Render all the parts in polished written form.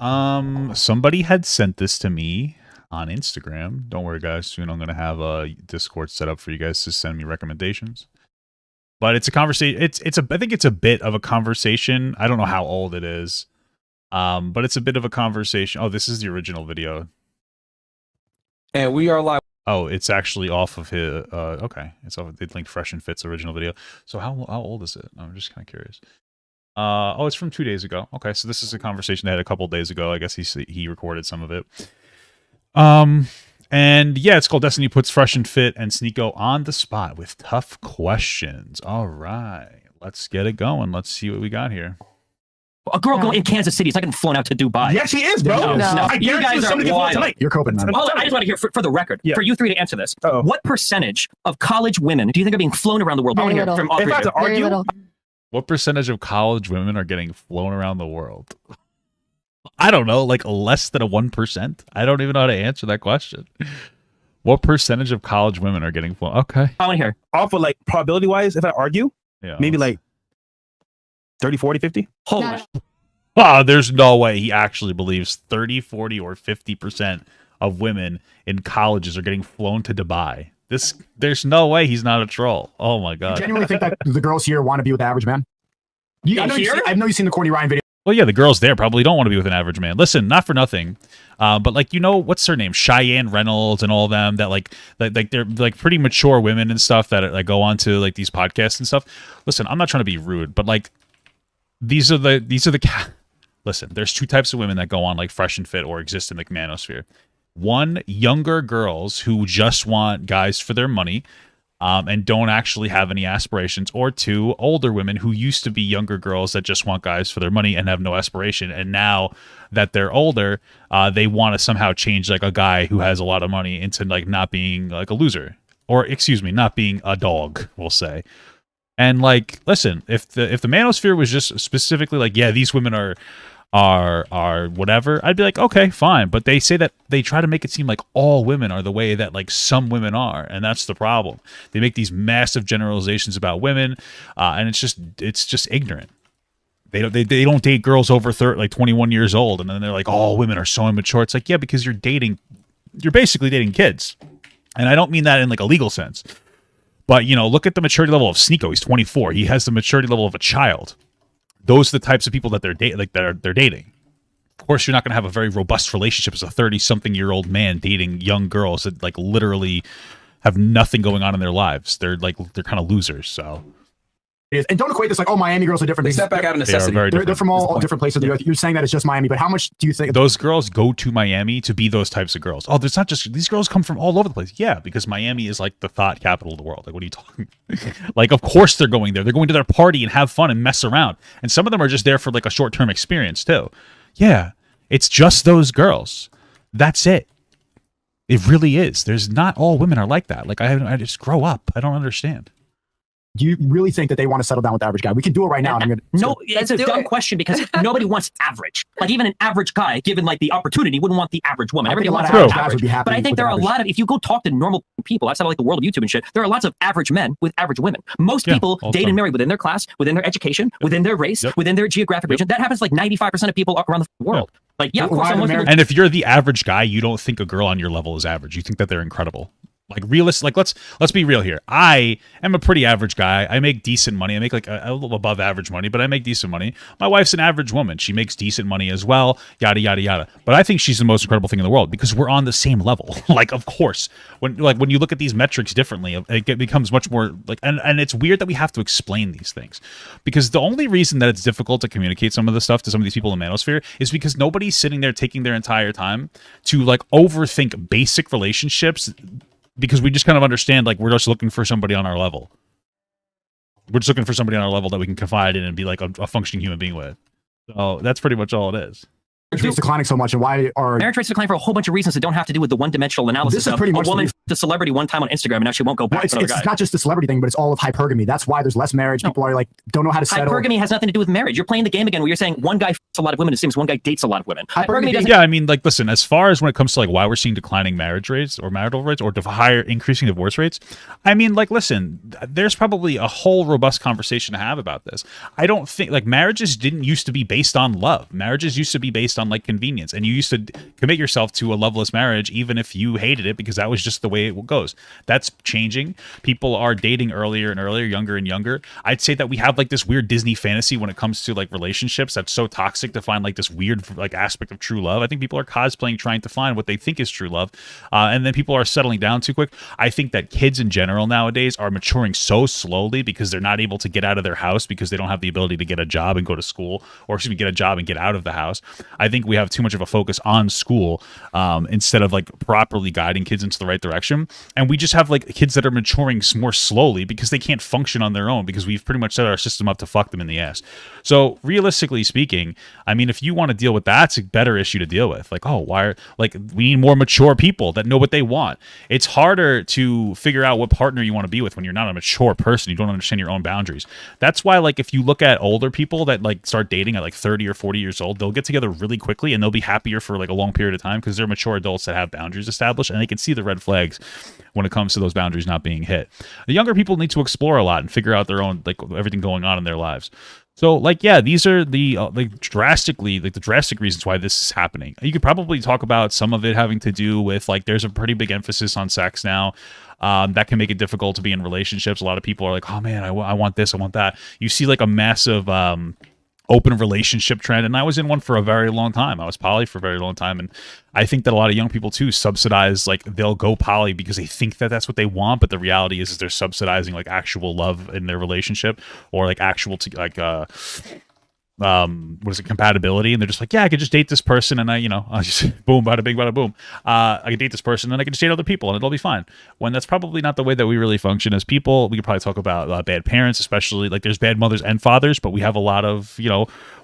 Somebody had sent this to me on Instagram. Don't worry, guys. Soon I'm gonna have a Discord set up for you guys to send me recommendations. But it's a conversation. I think it's a bit of a conversation. I don't know how old it is. But it's a bit of a conversation. Oh, this is the original video. And we are live. Oh, it's actually off of his. Okay, it's off. They linked Fresh and Fit's original video. So how old is it? I'm just kind of curious. Oh, it's from 2 days ago. Okay, so this is a conversation they had a couple days ago. I guess he recorded some of it. And yeah, it's called Destiny Puts Fresh and Fit and Sneako on the spot with tough questions. All right, let's get it going. Let's see what we got here. A girl going in Kansas City is not getting flown out to Dubai. Yes, she is, bro. No. You guys are wild. Tonight. You're coping, man. Hold on, I just want to hear, for the record, for you three to answer this. What percentage of college women do you think are being flown around the world? Very little. From all If three I of have to you. argue, Very little. What percentage of college women are getting flown around the world? I don't know, like less than a 1%. I don't even know how to answer that question. What percentage of college women are getting flown? Okay. I want to hear. off of like probability wise, if I argue, Yeah. maybe like 30, 40, 50. Holy Not- Oh, there's no way he actually believes 30, 40, or 50% of women in colleges are getting flown to Dubai. There's no way he's not a troll. Oh my I god. genuinely think that the girls here want to be with the average man. I know you've seen the Courtney Ryan video. Well, yeah, the girls there probably don't want to be with an average man. Listen, not for nothing, but like what's her name, Cheyenne Reynolds and all of them that like they're like pretty mature women and stuff that like go on to like these podcasts and stuff. Listen, I'm not trying to be rude, but like these are the listen, there's two types of women that go on like Fresh and Fit or exist in the manosphere. One, younger girls who just want guys for their money and don't actually have any aspirations. Or two, older women who used to be younger girls that just want guys for their money and have no aspiration. And now that they're older, they want to somehow change like a guy who has a lot of money into like not being like a loser. Or, excuse me, not being a dog, we'll say. And like, listen, if the manosphere was just specifically like, yeah, these women are whatever, I'd be like, okay, fine. But they say that they try to make it seem like all women are the way that like some women are, and that's the problem. They make these massive generalizations about women, and it's just ignorant. They don't date girls over 21 years old, and then they're like, all women are so immature. It's like, yeah, because you're basically dating kids, and I don't mean that in like a legal sense. But, look at the maturity level of Sneako. He's 24. He has the maturity level of a child. Those are the types of people that they're dating. Of course, you're not going to have a very robust relationship as a 30-something-year-old man dating young girls that like literally have nothing going on in their lives. They're kind of losers. So. And don't equate this like, oh, Miami girls are different. They step back out of necessity. They're from all different places. You're saying that it's just Miami, but how much do you think those girls go to Miami to be those types of girls? Oh, there's not just these girls come from all over the place. Yeah, because Miami is like the thought capital of the world. Like, what are you talking? Like, of course they're going there. They're going to their party and have fun and mess around. And some of them are just there for like a short-term experience too. Yeah, it's just those girls. That's it. It really is. There's not all women are like that. Like I just grow up. I don't understand. do you really think that they want to settle down with the average guy? We can do it right now. No, it's a dumb question because nobody wants average. Like even an average guy, given like the opportunity, wouldn't want the average woman. Everybody wants average. But I think there are a lot of, if you go talk to normal people outside of like the world of YouTube and shit, there are lots of average men with average women. Most people date and marry within their class, within their education, within their race, within their geographic region. That happens like 95% of people around the world. Like, yeah, of course. And if you're the average guy, you don't think a girl on your level is average. You think that they're incredible. Like realistic, like let's be real here. I am a pretty average guy. I make decent money. I make like a little above average money, but I make decent money. My wife's an average woman. She makes decent money as well. Yada yada yada. But I think she's the most incredible thing in the world because we're on the same level. Like, of course, when you look at these metrics differently, it becomes much more like. And it's weird that we have to explain these things because the only reason that it's difficult to communicate some of the stuff to some of these people in the manosphere is because nobody's sitting there taking their entire time to like overthink basic relationships. Because we just kind of understand, like, we're just looking for somebody on our level. We're just looking for somebody on our level that we can confide in and be like a functioning human being with. So that's pretty much all it is. Marriage rates declining so much, and why are marriage rates declining for a whole bunch of reasons that don't have to do with the one-dimensional analysis this is pretty much a woman the celebrity one time on Instagram and now she won't go back It's, to another guy. it's not just the celebrity thing, but it's all of hypergamy. That's why there's less marriage. People are like, don't know how to settle. Hypergamy has nothing to do with marriage. You're playing the game again where you're saying one guy fucks a lot of women, it seems one guy dates a lot of women. Hypergamy doesn't. Yeah, I mean, like, listen, as far as when it comes to like why we're seeing declining marriage rates or marital rates or higher increasing divorce rates, I mean, like, listen, there's probably a whole robust conversation to have about this. I don't think like marriages didn't used to be based on love. Marriages used to be based on like convenience, and you used to commit yourself to a loveless marriage even if you hated it because that was just the way it goes. That's changing. People are dating earlier and earlier, younger and younger. I'd say that we have like this weird Disney fantasy when it comes to like relationships that's so toxic to find like this weird like aspect of true love. I think people are cosplaying trying to find what they think is true love, and then people are settling down too quick. I think that kids in general nowadays are maturing so slowly because they're not able to get out of their house because they don't have the ability to get a job and go to school, or excuse me, get a job and get out of the house. I think we have too much of a focus on school instead of like properly guiding kids into the right direction, and we just have like kids that are maturing more slowly because they can't function on their own because we've pretty much set our system up to fuck them in the ass. So realistically speaking, I mean, if you want to deal with that, it's a better issue to deal with. Like, oh, why? Like, we need more mature people that know what they want. It's harder to figure out what partner you want to be with when you're not a mature person. You don't understand your own boundaries. That's why, like, if you look at older people that like start dating at like 30 or 40 years old, they'll get together really quickly and they'll be happier for like a long period of time because they're mature adults that have boundaries established and they can see the red flags when it comes to those boundaries not being hit. The younger people need to explore a lot and figure out their own, like, everything going on in their lives. So, like, yeah, these are the drastic reasons why this is happening. You could probably talk about some of it having to do with, like, there's a pretty big emphasis on sex now. That can make it difficult to be in relationships. A lot of people are like, oh, man, I want this, I want that. You see, like, a massive open relationship trend, and I was in one for a very long time. I was poly for a very long time, and I think that a lot of young people too subsidize, like, they'll go poly because they think that that's what they want, but the reality is they're subsidizing like actual love in their relationship, or like actual what is it, compatibility, and they're just like, yeah, I could just date this person and I just boom, bada bing, bada boom. I could date this person and I could just date other people and it'll be fine. When that's probably not the way that we really function as people. We could probably talk about bad parents, especially like there's bad mothers and fathers, but we have a lot of,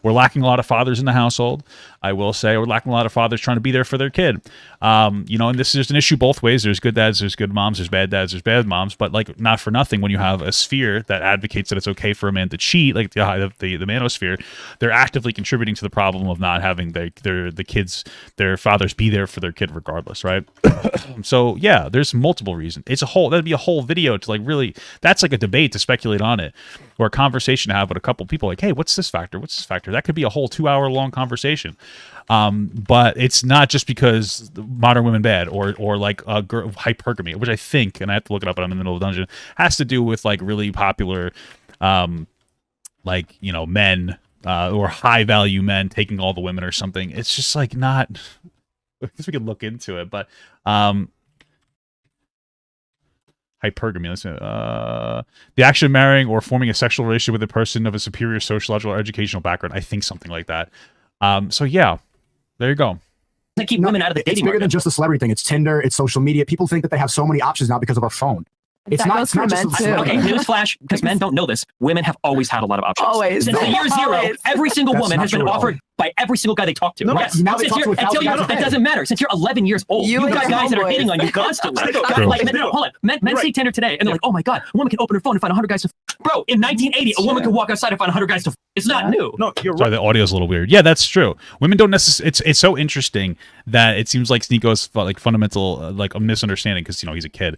we're lacking a lot of fathers in the household. I will say we're lacking a lot of fathers trying to be there for their kid. And this is an issue both ways. There's good dads, there's good moms, there's bad dads, there's bad moms, but like not for nothing when you have a sphere that advocates that it's okay for a man to cheat, like the manosphere, they're actively contributing to the problem of not having their fathers be there for their kid regardless, right? So yeah, there's multiple reasons. That'd be a whole video to like really, that's like a debate to speculate on it, or a conversation to have with a couple people like, hey, what's this factor? What's this factor? That could be a whole 2-hour long conversation. But it's not just because modern women bad or like hypergamy, which I think, and I have to look it up, but I'm in the middle of the dungeon, has to do with like really popular, men, or high value men taking all the women or something. It's just like not, I guess we could look into it, but, hypergamy. The action of marrying or forming a sexual relationship with a person of a superior sociological or educational background. I think something like that. So yeah, there you go. They keep women out of the dating It's bigger market. than just the celebrity thing. It's Tinder, it's social media. People think that they have so many options now because of our phone. It's That not goes for just men, the too. celebrity. Okay, newsflash, because men don't know this. Women have always had a lot of options. Always. Since the year zero, Always. every single That's woman not has been true at all. offered by every single guy they talk to. No, Yes. now they Since talk to you're- 1,000 until guys you're- a that day. doesn't matter. Since you're 11 years old, You you and got your guys that are homeboys. hitting on you constantly. True. Like, hold on. Men see Tinder today, and they're like, oh my God, a woman can open her phone and find 100 guys to Bro, in 1980, a woman could walk outside and find 100 guys to It's not new. No, you're Sorry, right. the audio's a little weird. Yeah, that's true. Women don't necessarily. It's so interesting that it seems like Sneako's like fundamental like a misunderstanding because he's a kid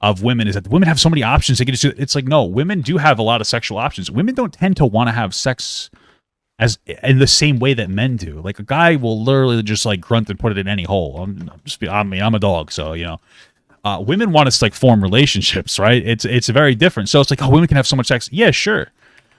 of women is that women have so many options. They can just. It's like no, women do have a lot of sexual options. Women don't tend to want to have sex as in the same way that men do. Like a guy will literally just like grunt and put it in any hole. I'm a dog, so women want us to like form relationships, right? It's very different. So it's like, oh, women can have so much sex. Yeah, sure.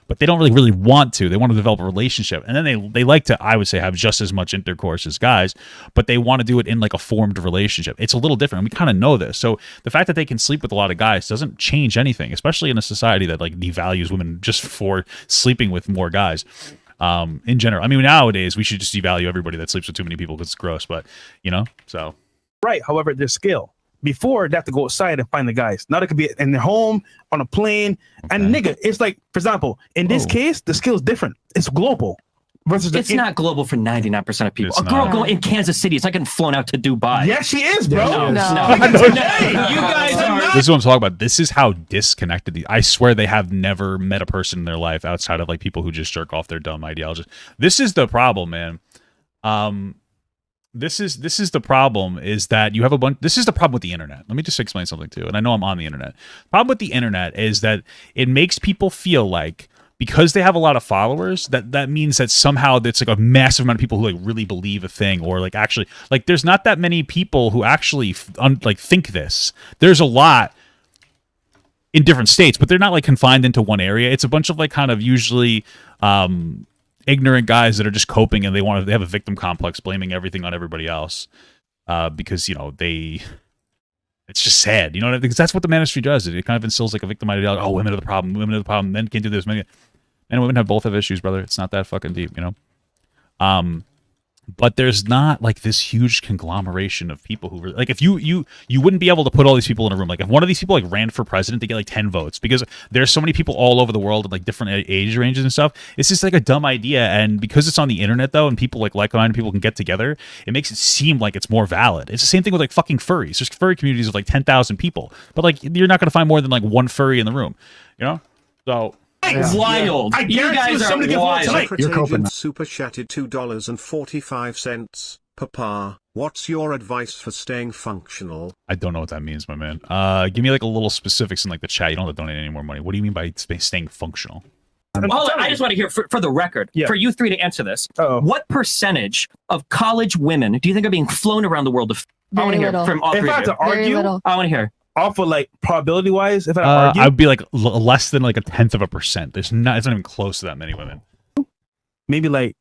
But they don't really want to. They want to develop a relationship. And then they like to, I would say, have just as much intercourse as guys, but they want to do it in like a formed relationship. It's a little different. And we kind of know this. So the fact that they can sleep with a lot of guys doesn't change anything, especially in a society that like devalues women just for sleeping with more guys. In general. I mean, nowadays we should just devalue everybody that sleeps with too many people because it's gross, but so. Right. However, there's skill. Before, they have to go outside and find the guys. Now they could be in their home, on a plane. And nigga, it's like, for example, in this case, the skill is different. It's global. versus It's not global for 99% of people. It's A girl not. going in Kansas City is not getting flown out to Dubai. Yes, she is, bro. No. No. Hey, you guys are. This is what I'm talking about. This is how disconnected I swear they have never met a person in their life outside of like people who just jerk off their dumb ideologies. This is the problem, man. This is the problem, is that you have a bunch. This is the problem with the internet. Let me just explain something too. And I know I'm on the internet. The problem with the internet is that it makes people feel like, because they have a lot of followers, that means that somehow it's like a massive amount of people who like really believe a thing, or like actually like there's not that many people who actually like think this. There's a lot in different states, but they're not like confined into one area. It's a bunch of like kind of usually ignorant guys that are just coping, and they have a victim complex, blaming everything on everybody else because it's just sad, because that's what the ministry does. It kind of instills like a victim ideology. Oh, women are the problem. Women are the problem. Men can't do this. Men and women both have issues, brother. It's not that fucking deep, But there's not like this huge conglomeration of people who really, like, if you wouldn't be able to put all these people in a room. Like if one of these people like ran for president, they get like 10 votes, because there's so many people all over the world in like different age ranges and stuff. It's just like a dumb idea. And because it's on the internet though, and people like-minded people can get together, it makes it seem like it's more valid. It's the same thing with like fucking furries. There's furry communities of like 10,000 people, but like you're not going to find more than like one furry in the room, So Wild. I You guys are wild. You're coping. Super chatted $2.45. Papa, what's your advice for staying functional? I don't know what that means, my man. Give me like a little specifics in like the chat. You don't have to donate any more money. What do you mean by staying functional? Hold on, I just want to hear, for the record, for you three to answer this, what percentage of college women do you think are being flown around the world? I want to hear from all If three I of had you. to argue, I want to hear. off of like probability wise, if I had to argue, I'd be like less than like 1/10%. It's not even close to that many women. maybe like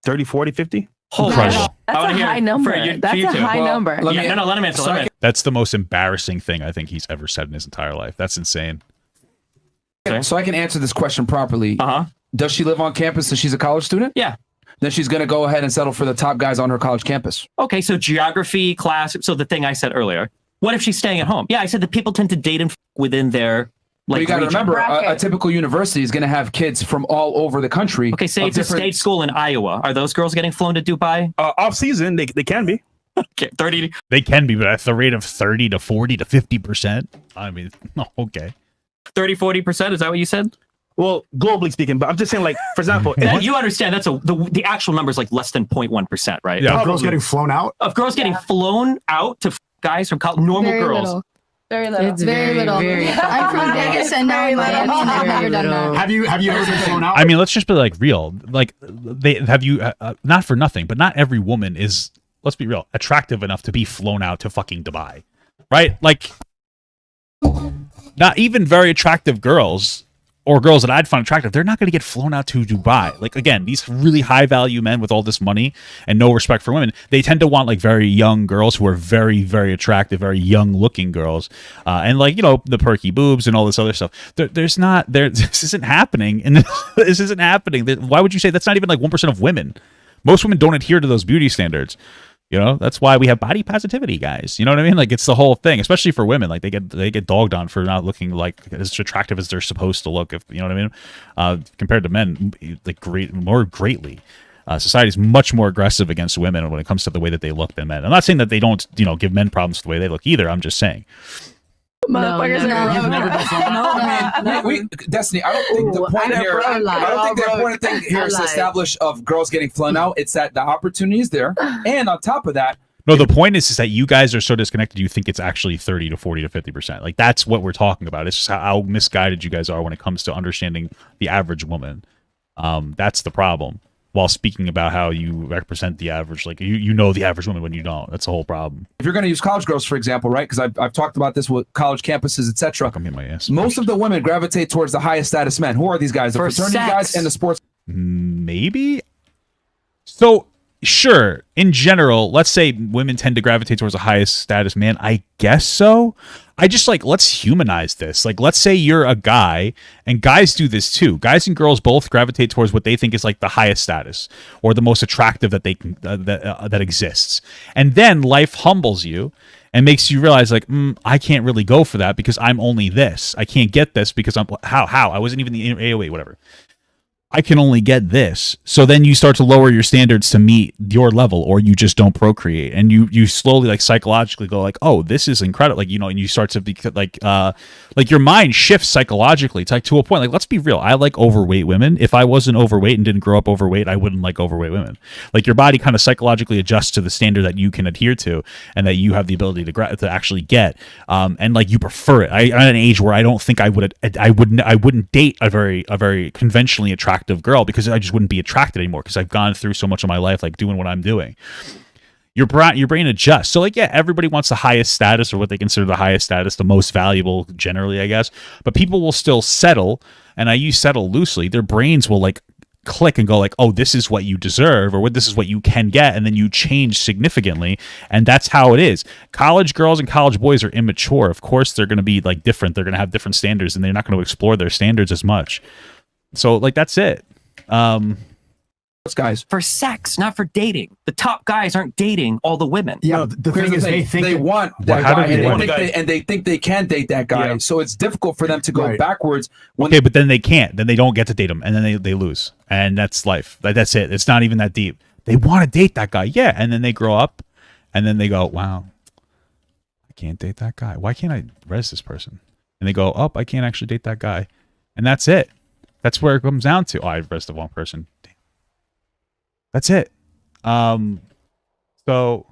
30, 40, 50. Incredible. That's a high number. That's a high number. Let him answer. That's the most embarrassing thing I think he's ever said in his entire life. That's insane. So I can answer this question properly. Does she live on campus and she's a college student? Yeah. Then she's going to go ahead and settle for the top guys on her college campus. Okay, so geography class. So the thing I said earlier. What if she's staying at home? Yeah, I said that people tend to date and within their Well, you got to region. remember, a typical university is going to have kids from all over the country. Okay, say it's a state school in Iowa. Are those girls getting flown to Dubai? Off season, they can be. Okay, 30. They can be, but at the rate of 30 to 40 to 50%. I mean, okay. 30, 40%? Is that what you said? Well, globally speaking, but I'm just saying, like, for example, You understand that's the actual number is like less than 0.1%, right? Yeah. Of girls getting flown out? Of girls getting flown out to guys from normal Very girls. little. Very little. It's very little. I'm from Vegas and now in Miami. I've never done that. Have you ever been flown out? I mean, let's just be like real. Like they have you not for nothing, but not every woman is, let's be real, attractive enough to be flown out to fucking Dubai. Right? Like not even very attractive girls or girls that I'd find attractive, they're not going to get flown out to Dubai. Like, again, these really high-value men with all this money and no respect for women, they tend to want, like, very young girls who are very, very attractive, very young-looking girls. And, like, the perky boobs and all this other stuff. This isn't happening. And this isn't happening. Why would you say that's not even, like, 1% of women? Most women don't adhere to those beauty standards. That's why we have body positivity, guys. You know what I mean? Like, it's the whole thing, especially for women. Like, they get dogged on for not looking like as attractive as they're supposed to look. If you know what I mean, compared to men, like more greatly. Society is much more aggressive against women when it comes to the way that they look than men. I'm not saying that they don't, give men problems the way they look either. I'm just saying. Motherfuckers You've never been flown out? Destiny, I don't think the point here. I don't think the important thing here is to establish of girls getting flown out. It's that the opportunity is there, and on top of that. No, the point is that you guys are so disconnected. You think it's actually 30 to 40 to 50%. Like, that's what we're talking about. It's just how misguided you guys are when it comes to understanding the average woman. That's the problem. While speaking about how you represent the average, like you know the average woman when you don't. That's the whole problem. If you're going to use college girls, for example, right? Because I've talked about this with college campuses, etc. Come hit my ass. Most of the women gravitate towards the highest status men. Who are these guys? The For fraternity sex. guys and the sports. Maybe. So, sure, in general, let's say women tend to gravitate towards the highest status man. I guess so. I just let's humanize this. Like, let's say you're a guy, and guys do this too. Guys and girls both gravitate towards what they think is like the highest status or the most attractive that they can that exists. And then life humbles you and makes you realize, like, I can't really go for that because I'm only this. I can't get this because I'm how I wasn't even the AOA, whatever. I can only get this. So then you start to lower your standards to meet your level, or you just don't procreate. And you slowly like psychologically go like, oh, this is incredible. Like, you know, and you start to be like your mind shifts psychologically. It's like to a point, like, let's be real. I like overweight women. If I wasn't overweight and didn't grow up overweight, I wouldn't like overweight women. Like, your body kind of psychologically adjusts to the standard that you can adhere to and that you have the ability to actually get. And like, you prefer it. I'm at an age where I don't think I wouldn't date a very conventionally attractive girl, because I just wouldn't be attracted anymore, because I've gone through so much of my life like doing what I'm doing. Your brain adjusts. So like, yeah, everybody wants the highest status, or what they consider the highest status, the most valuable generally, I guess. But people will still settle, and I use settle loosely. Their brains will like click and go like, oh, this is what you deserve, or what this is what you can get, and then you change significantly. And that's how it is. College girls and college boys are immature. Of course they're going to be like different. They're going to have different standards, and they're not going to explore their standards as much. So like, that's it. Those guys for sex, not for dating. The top guys aren't dating all the women. Yeah, the thing is, they think they want that guy, and they think they can date that guy. Yeah. So it's difficult for them to go backwards. Okay, but then they can't. Then they don't get to date him, and then they lose, and that's life. That's it. It's not even that deep. They want to date that guy, yeah, and then they grow up, and then they go, wow, I can't date that guy. Why can't I res this person? And they go, oh, I can't actually date that guy, and that's it. That's where it comes down to. Oh, I rested the wrong person. Damn. That's it. So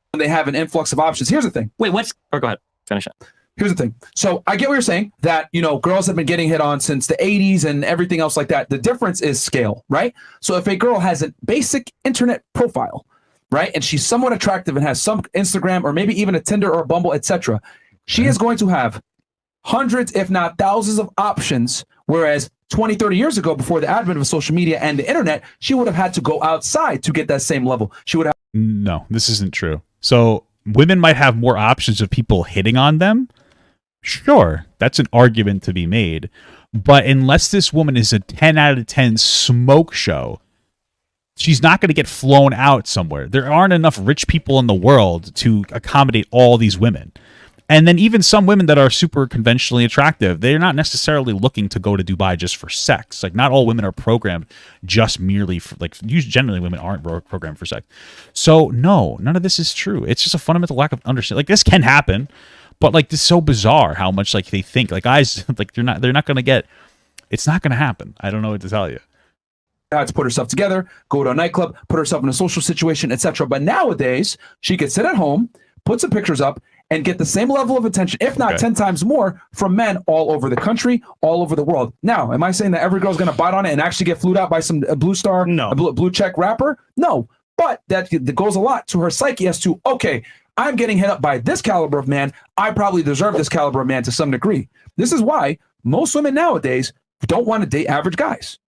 when they have an influx of options, here's the thing. Wait, what's? Or go ahead, finish it. Here's the thing. So I get what you're saying, that, you know, girls have been getting hit on since the 80s and everything else like that. The difference is scale, right? So if a girl has a basic internet profile, right, and she's somewhat attractive and has some Instagram or maybe even a Tinder or a Bumble, etc., she is going to have hundreds, if not thousands, of options, whereas 20, 30 years ago, before the advent of social media and the internet, she would have had to go outside to get that same level. She would have. No, this isn't true. So women might have more options of people hitting on them. Sure, that's an argument to be made. But unless this woman is a 10 out of 10 smoke show, she's not going to get flown out somewhere. There aren't enough rich people in the world to accommodate all these women. And then even some women that are super conventionally attractive, they're not necessarily looking to go to Dubai just for sex. Like, not all women are programmed just merely for, like, generally women aren't programmed for sex. So no, none of this is true. It's just a fundamental lack of understanding. Like, this can happen, but like, this is so bizarre how much like they think. Like, guys, like they're not going to get. It's not going to happen. I don't know what to tell you. Had to put herself together, go to a nightclub, put herself in a social situation, etc. But nowadays, she could sit at home, put some pictures up, and get the same level of attention, if not 10 times more, from men all over the country, all over the world. Now, am I saying that every girl's going to bite on it and actually get flued out by some blue star, blue check rapper? No, but that goes a lot to her psyche as to, okay, I'm getting hit up by this caliber of man. I probably deserve this caliber of man to some degree. This is why most women nowadays don't want to date average guys.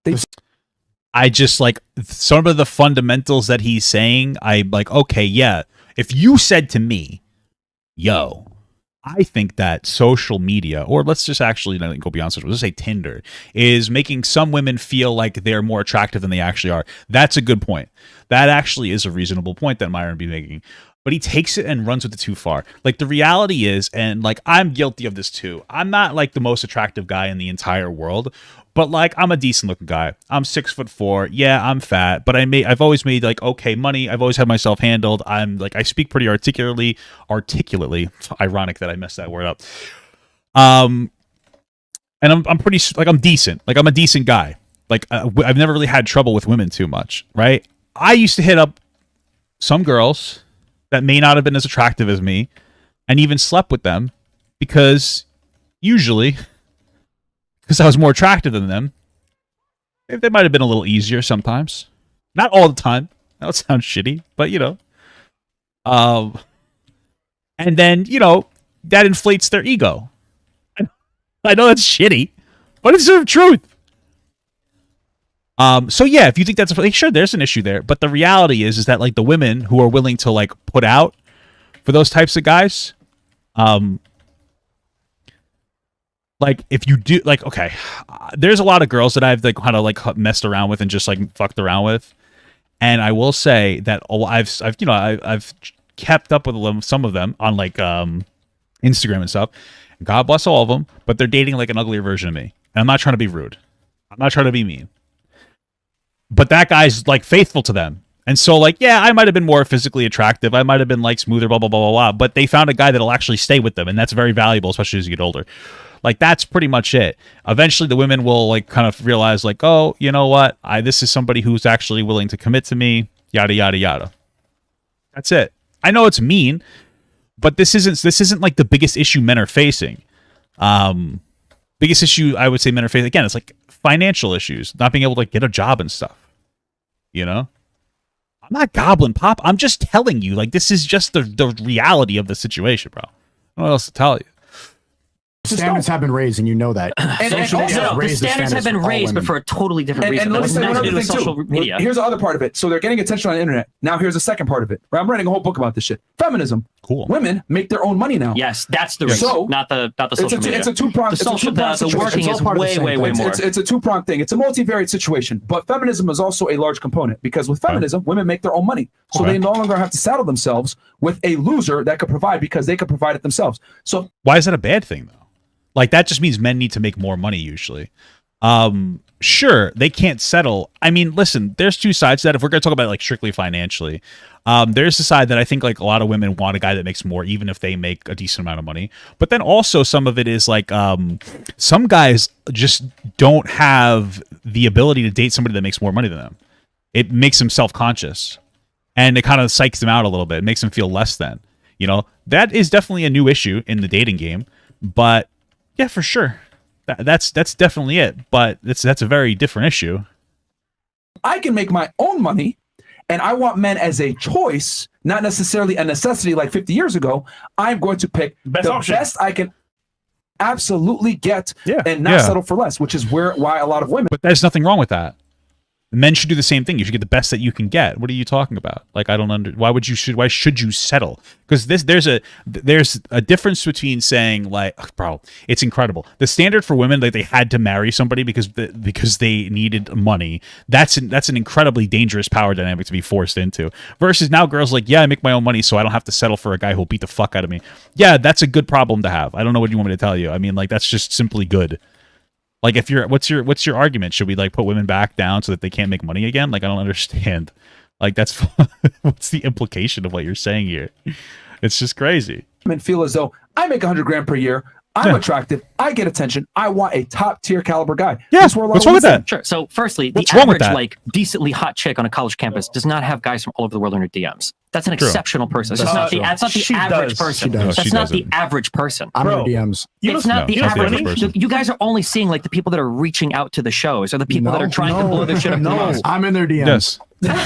I just like some of the fundamentals that he's saying. I'm like, okay, yeah. If you said to me, yo, I think that social media, or let's just actually go beyond social, let's say Tinder, is making some women feel like they're more attractive than they actually are. That's a good point. That actually is a reasonable point that Myron would be making. But he takes it and runs with it too far. Like, the reality is, and like, I'm guilty of this too, I'm not like the most attractive guy in the entire world, but like, I'm a decent looking guy. I'm 6'4". Yeah, I'm fat, but I've always made like okay money. I've always had myself handled. I'm like, I speak pretty articulately. Ironic that I messed that word up. And I'm pretty, like, I'm decent. Like, I'm a decent guy. Like, I've never really had trouble with women too much, right? I used to hit up some girls that may not have been as attractive as me, and even slept with them because I was more attractive than them. They might have been a little easier sometimes. Not all the time. That would sound shitty, but you know. And then, you know, that inflates their ego. I know that's shitty, but it's the truth. So yeah, if you think that's sure, there's an issue there, but the reality is that like the women who are willing to like put out for those types of guys, like if you do like, okay, there's a lot of girls that I've like kind of like messed around with and just like fucked around with, and I will say that I've kept up with some of them on like Instagram and stuff. God bless all of them, but they're dating like an uglier version of me, and I'm not trying to be rude. I'm not trying to be mean. but that guy's like faithful to them. And so, like, yeah, I might have been more physically attractive. I might have been like smoother, blah, blah, blah, blah, blah. But they found a guy that'll actually stay with them. And that's very valuable, especially as you get older. Like, that's pretty much it. Eventually, the women will like kind of realize like, oh, you know what? This is somebody who's actually willing to commit to me, yada, yada, yada. That's it. I know it's mean, but this isn't like the biggest issue men are facing. Biggest issue I would say men are facing, again, it's like financial issues, not being able to get a job and stuff. You know? I'm not goblin pop. I'm just telling you, like, this is just the reality of the situation, bro. I don't know what else to tell you. Standards have been raised, and you know that. The standards have been raised, but for a totally different reason. And let me say one Nothing to other do with thing social too. media. Here's the other part of it. So they're getting attention on the internet. Now here's the second part of it. I'm writing a whole book about this shit. Feminism. Cool. Women make their own money now. Yes, that's the reason. So, not the social media. It's a two-pronged. The working is way more. It's a two-pronged thing. It's a multivariate situation. But feminism is also a large component because with feminism, women make their own money. So they no longer have to saddle themselves with a loser that could provide because they could provide it themselves. So why is that a bad thing though? Like, that just means men need to make more money usually. Sure, they can't settle. I mean, listen, there's two sides to that. If we're going to talk about like strictly financially, there's the side that I think like a lot of women want a guy that makes more, even if they make a decent amount of money. But then also some of it is like some guys just don't have the ability to date somebody that makes more money than them. It makes them self-conscious, and it kind of psychs them out a little bit. It makes them feel less than. You know, that is definitely a new issue in the dating game. But yeah, for sure. That's definitely it, but that's a very different issue. I can make my own money, and I want men as a choice, not necessarily a necessity like 50 years ago. I'm going to pick the best I can absolutely get and not settle for less, which is why a lot of women... But there's nothing wrong with that. Men should do the same thing. You should get the best that you can get. What are you talking about? Like, I don't why should you settle? Because there's a difference between saying like, bro, it's incredible. The standard for women, like, they had to marry somebody because they needed money. That's an incredibly dangerous power dynamic to be forced into. Versus now girls like, yeah, I make my own money, so I don't have to settle for a guy who'll beat the fuck out of me. Yeah, that's a good problem to have. I don't know what you want me to tell you. I mean, like, that's just simply good. Like, if what's your argument? Should we like put women back down so that they can't make money again? Like, I don't understand. Like, that's what's the implication of what you're saying here? It's just crazy. Men feel as though I make $100,000 per year. I'm attractive. I get attention. I want a top tier caliber guy. Yeah, what's wrong with that? Sure. So, firstly, the average like decently hot chick on a college campus does not have guys from all over the world in her DMs. That's an exceptional person. That's not the average person. That's not the average person. I'm in DMs. It's not the average. You guys are only seeing like the people that are reaching out to the shows or the people that are trying to blow their shit up. No, I'm in their DMs. Maybe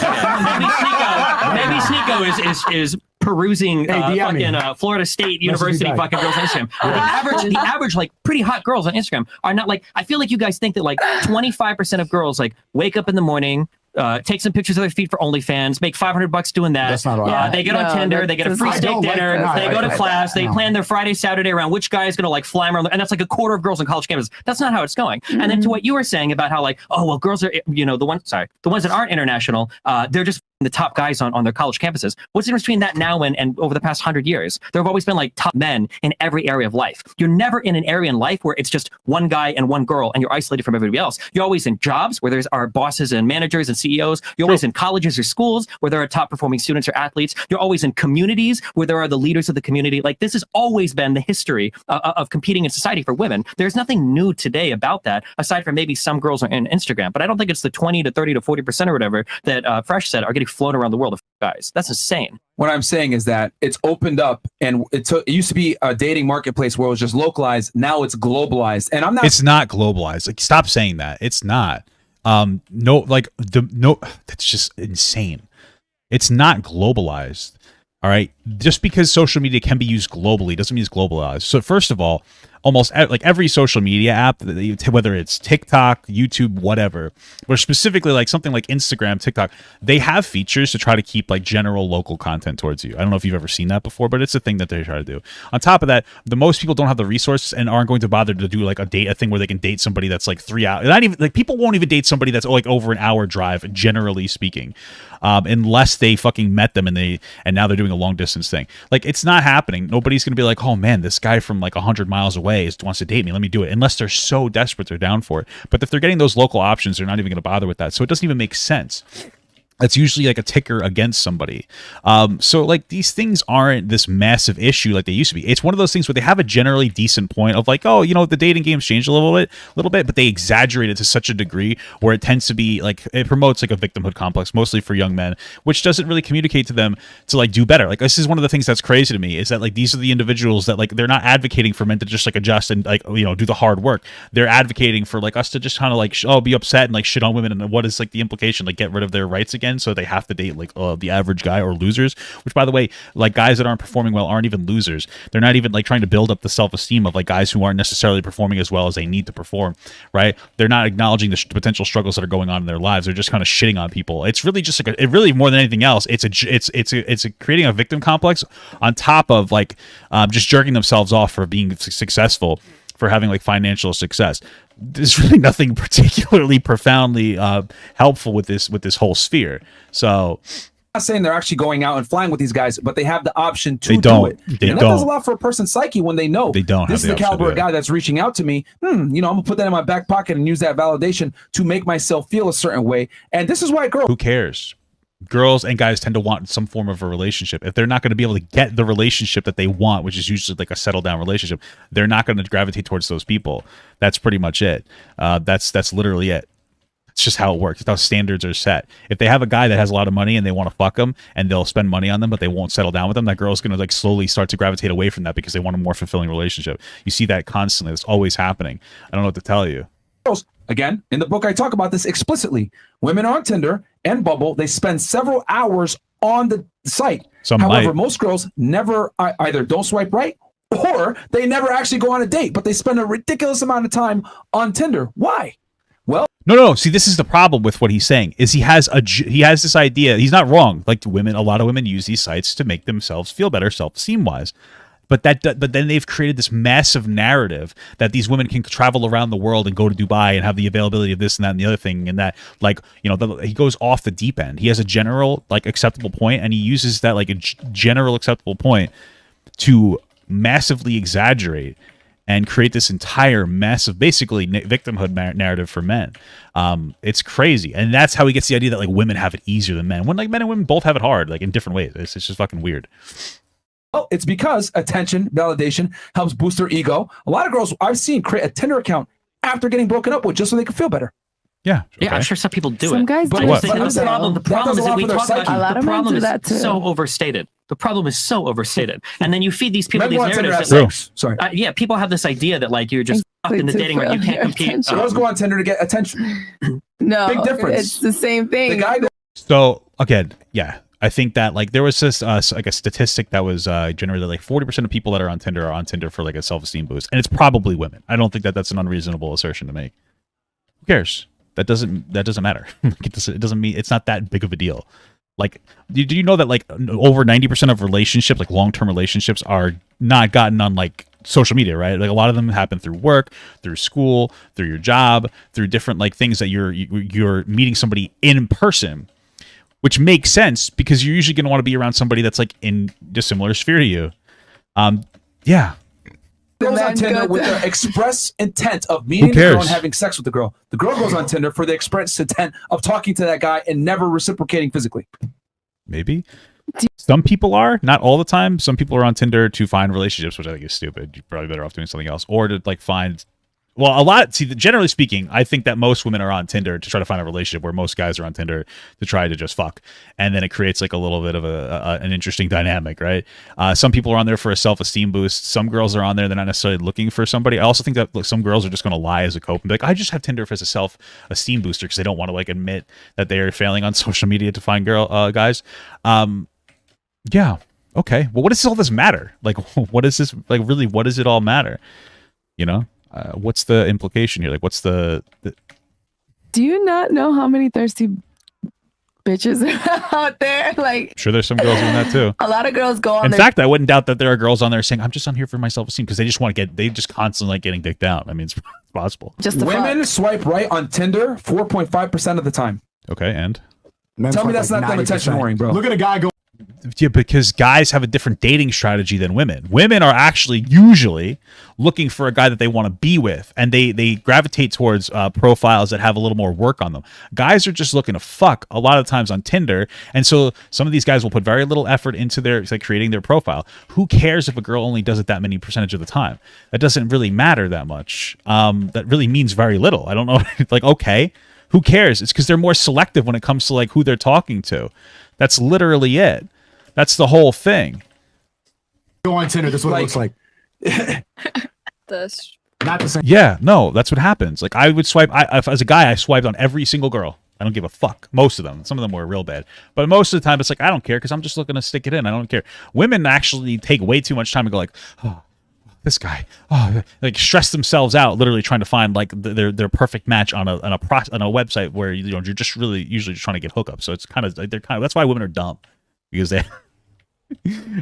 Sneako is perusing fucking Florida State University fucking girls on Instagram. The average like pretty hot girls on Instagram are not like, I feel like you guys think that like 25% of girls like wake up in the morning, take some pictures of their feet for OnlyFans, make $500 doing that. That's not right. They get on Tinder, they get a free steak dinner, they go to class, they plan their Friday, Saturday around which guy is going to like fly around, and that's like a quarter of girls on college campuses. That's not how it's going. And then to what you were saying about how like, oh well, girls are, the ones that aren't international, they're just the top guys on their college campuses. What's the difference between that now and over the past 100 years? There have always been like top men in every area of life. You're never in an area in life where it's just one guy and one girl and you're isolated from everybody else. You're always in jobs where there's our bosses and managers and CEOs. You're always in colleges or schools where there are top performing students or athletes. You're always in communities where there are the leaders of the community. Like, this has always been the history of competing in society for women. There's nothing new today about that, aside from maybe some girls are in Instagram. But I don't think it's the 20 to 30 to 40% or whatever that Fresh said are getting flown around the world of guys. That's insane. What I'm saying is that it's opened up, and it used to be a dating marketplace where it was just localized. Now it's globalized, and it's not globalized. Like, stop saying that. It's not. That's just insane. It's not globalized. All right. Just because social media can be used globally doesn't mean it's globalized. So first of all, almost like every social media app, whether it's TikTok, YouTube, whatever, or specifically like something like Instagram, TikTok, they have features to try to keep like general local content towards you. I don't know if you've ever seen that before, but it's a thing that they try to do. On top of that, most people don't have the resources and aren't going to bother to do like a thing where they can date somebody that's like 3 hours. Not even like, people won't even date somebody that's like over an hour drive, generally speaking, unless they fucking met them and now they're doing a long distance distance thing. Like, it's not happening. Nobody's going to be like, oh man, this guy from like 100 miles away wants to date me. Let me do it. Unless they're so desperate, they're down for it. But if they're getting those local options, they're not even going to bother with that. So it doesn't even make sense. That's usually like a ticker against somebody. So like these things aren't this massive issue like they used to be. It's one of those things where they have a generally decent point of like, oh, you know, the dating game's changed a little bit, but they exaggerate it to such a degree where it tends to be like, it promotes like a victimhood complex, mostly for young men, which doesn't really communicate to them to like do better. Like, this is one of the things that's crazy to me, is that like these are the individuals that like, they're not advocating for men to just like adjust and like, you know, do the hard work. They're advocating for like us to just kind of like, be upset and like shit on women. And what is like the implication? Like, get rid of their rights again, so they have to date like the average guy or losers, which by the way, like guys that aren't performing well aren't even losers. They're not even like trying to build up the self-esteem of like guys who aren't necessarily performing as well as they need to perform, right? They're not acknowledging the potential struggles that are going on in their lives. They're just kind of shitting on people. It's really just like it really more than anything else, it's creating a victim complex on top of like just jerking themselves off for being successful, for having like financial success. There's really nothing particularly profoundly helpful with this whole sphere. So I'm not saying they're actually going out and flying with these guys, but they have the option to do it. That does a lot for a person's psyche when they know they don't this is the caliber of guy that's reaching out to me. You know, I'm gonna put that in my back pocket and use that validation to make myself feel a certain way. And this is why girls, who cares? Girls and guys tend to want some form of a relationship. If they're not going to be able to get the relationship that they want, which is usually like a settled down relationship, they're not going to gravitate towards those people. That's pretty much it. That's literally it. It's just how it works. It's how standards are set. If they have a guy that has a lot of money and they want to fuck him and they'll spend money on them, but they won't settle down with them, that girl's going to like slowly start to gravitate away from that because they want a more fulfilling relationship. You see that constantly. It's always happening. I don't know what to tell you. Again, in the book, I talk about this explicitly. Women on Tinder and Bumble, they spend several hours on the site. However, most girls never either don't swipe right or they never actually go on a date, but they spend a ridiculous amount of time on Tinder. Why? Well, no. See, this is the problem with what he's saying. Is he has this idea. He's not wrong. Like a lot of women use these sites to make themselves feel better, self-esteem wise. But then they've created this massive narrative that these women can travel around the world and go to Dubai and have the availability of this and that and the other thing, and that, like, you know, he goes off the deep end. He has a general like acceptable point, and he uses that like a general acceptable point to massively exaggerate and create this entire massive, basically victimhood narrative for men. It's crazy, and that's how he gets the idea that like women have it easier than men, when like men and women both have it hard, like in different ways. It's just fucking weird. Well, it's because attention, validation helps boost their ego. A lot of girls I've seen create a Tinder account after getting broken up with just so they can feel better. Yeah. Yeah, I'm sure some people do some it. guys but do it. The problem is that we talk about a lot of the problem men do is that too. so overstated. The problem is so overstated. And then you feed these people these narratives. Sorry. Yeah, people have this idea that like you're just fucked in the dating world. You can't compete. Girls go on Tinder to get attention. No, big difference. It's the same thing. The guy So again, yeah. I think that like there was this like a statistic that was generated, like 40% of people that are on Tinder for like a self-esteem boost, and it's probably women. I don't think that that's an unreasonable assertion to make. Who cares? That doesn't matter. It doesn't mean, it's not that big of a deal. Like, do you know that like over 90% of relationships, like long-term relationships, are not gotten on like social media, right? Like a lot of them happen through work, through school, through your job, through different like things that you're meeting somebody in person. Which makes sense because you're usually going to want to be around somebody that's like in a similar sphere to you. Yeah. Goes on Tinder with the express intent of meeting the girl and having sex with the girl. The girl goes on Tinder for the express intent of talking to that guy and never reciprocating physically. Maybe. Some people are, not all the time. Some people are on Tinder to find relationships, which I think is stupid. You're probably better off doing something else. Or to like find... Well, a lot. See, generally speaking, I think that most women are on Tinder to try to find a relationship, where most guys are on Tinder to try to just fuck, and then it creates like a little bit of an interesting dynamic, right? Some people are on there for a self-esteem boost. Some girls are on there; they're not necessarily looking for somebody. I also think that some girls are just going to lie as a cope and be like, "I just have Tinder as a self-esteem booster," because they don't want to like admit that they are failing on social media to find guys. Yeah. Okay. Well, what does all this matter? Like, what is this like? Really, what does it all matter? You know. What's the implication here? Like, what's the... Do you not know how many thirsty bitches are out there? Like, I'm sure there's some girls doing that too. A lot of girls go on. In fact, I wouldn't doubt that there are girls on there saying, "I'm just on here for my self-esteem," because they just want to get. They just constantly like getting dicked out. I mean, it's possible. Just women swipe right on Tinder 4.5% of the time. Okay, and tell me that's not them attention whoring, bro. Look at a guy go. Yeah, because guys have a different dating strategy than women. Women are actually usually looking for a guy that they want to be with, and they gravitate towards profiles that have a little more work on them. Guys are just looking to fuck a lot of times on Tinder, and so some of these guys will put very little effort into their creating their profile. Who cares if a girl only does it that many percentage of the time? That doesn't really matter that much. That really means very little. I don't know. Like, okay, who cares? It's because they're more selective when it comes to like who they're talking to. That's literally it. That's the whole thing. Go on Tinder. This is what it looks like. This. Not the same. Yeah, no, that's what happens. Like I would swipe. As a guy, I swiped on every single girl. I don't give a fuck. Most of them. Some of them were real bad. But most of the time, it's like, I don't care because I'm just looking to stick it in. I don't care. Women actually take way too much time to go like, oh, this guy, oh, like stress themselves out literally trying to find like their perfect match on a website where you're just really usually just trying to get hookups. So it's kind of that's why women are dumb, because they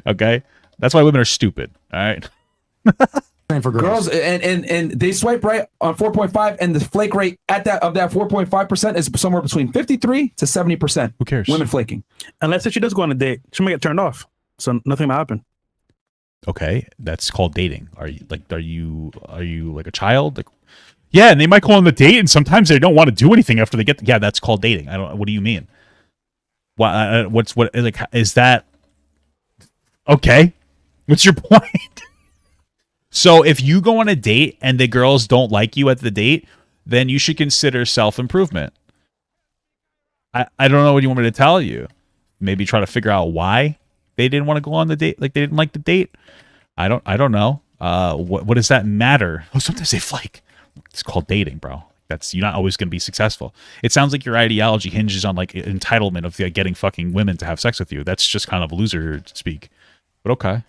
okay, that's why women are stupid. All right. Same for girls. And they swipe right on 4.5, and the flake rate of that 4.5% is somewhere between 53 to 70%. Who cares? Women flaking. Unless if she does go on a date, she might get turned off. So nothing might happen. Okay, that's called dating. Are you like a child? Like, yeah, and they might go on the date, and sometimes they don't want to do anything after they get. Yeah, that's called dating. I don't. What do you mean? What like is that? Okay, what's your point? So if you go on a date and the girls don't like you at the date, then you should consider self-improvement. I don't know what you want me to tell you. Maybe try to figure out why they didn't want to go on the date, like they didn't like the date. I don't know. What does that matter? Oh, sometimes they flake. It's called dating, bro. You're not always going to be successful. It sounds like your ideology hinges on like entitlement of getting fucking women to have sex with you. That's just kind of loser speak. But okay.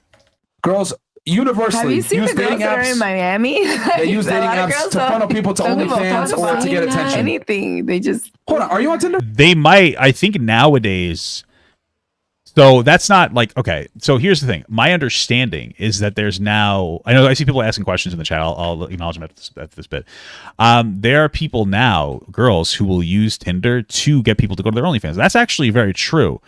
Girls universally Have you seen use the girls dating that are apps. in Miami? They use dating apps to funnel people to OnlyFans or to get attention. Anything. They just Hold on, are you on Tinder? They might. I think nowadays. So that's not like, okay. So here's the thing. My understanding is that there's now, I know I see people asking questions in the chat. I'll acknowledge them at this bit. There are people now, girls, who will use Tinder to get people to go to their OnlyFans. That's actually very true.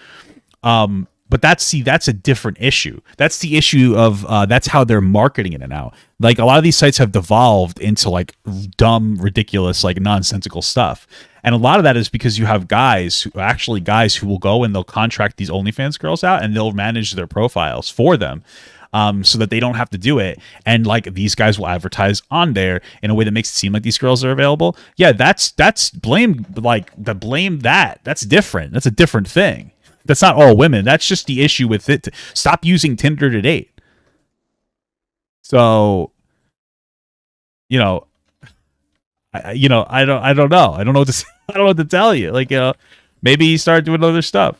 But that's a different issue. That's the issue of that's how they're marketing it now. Like a lot of these sites have devolved into like dumb, ridiculous, like nonsensical stuff. And a lot of that is because you have guys who will go and they'll contract these OnlyFans girls out and they'll manage their profiles for them. So that they don't have to do it. And like these guys will advertise on there in a way that makes it seem like these girls are available. Yeah, that's blame that. That's different. That's a different thing. That's not all women. That's just the issue with it. Stop using Tinder to date. So, I don't know. I don't know what to I don't know what to tell you. Like, maybe you start doing other stuff.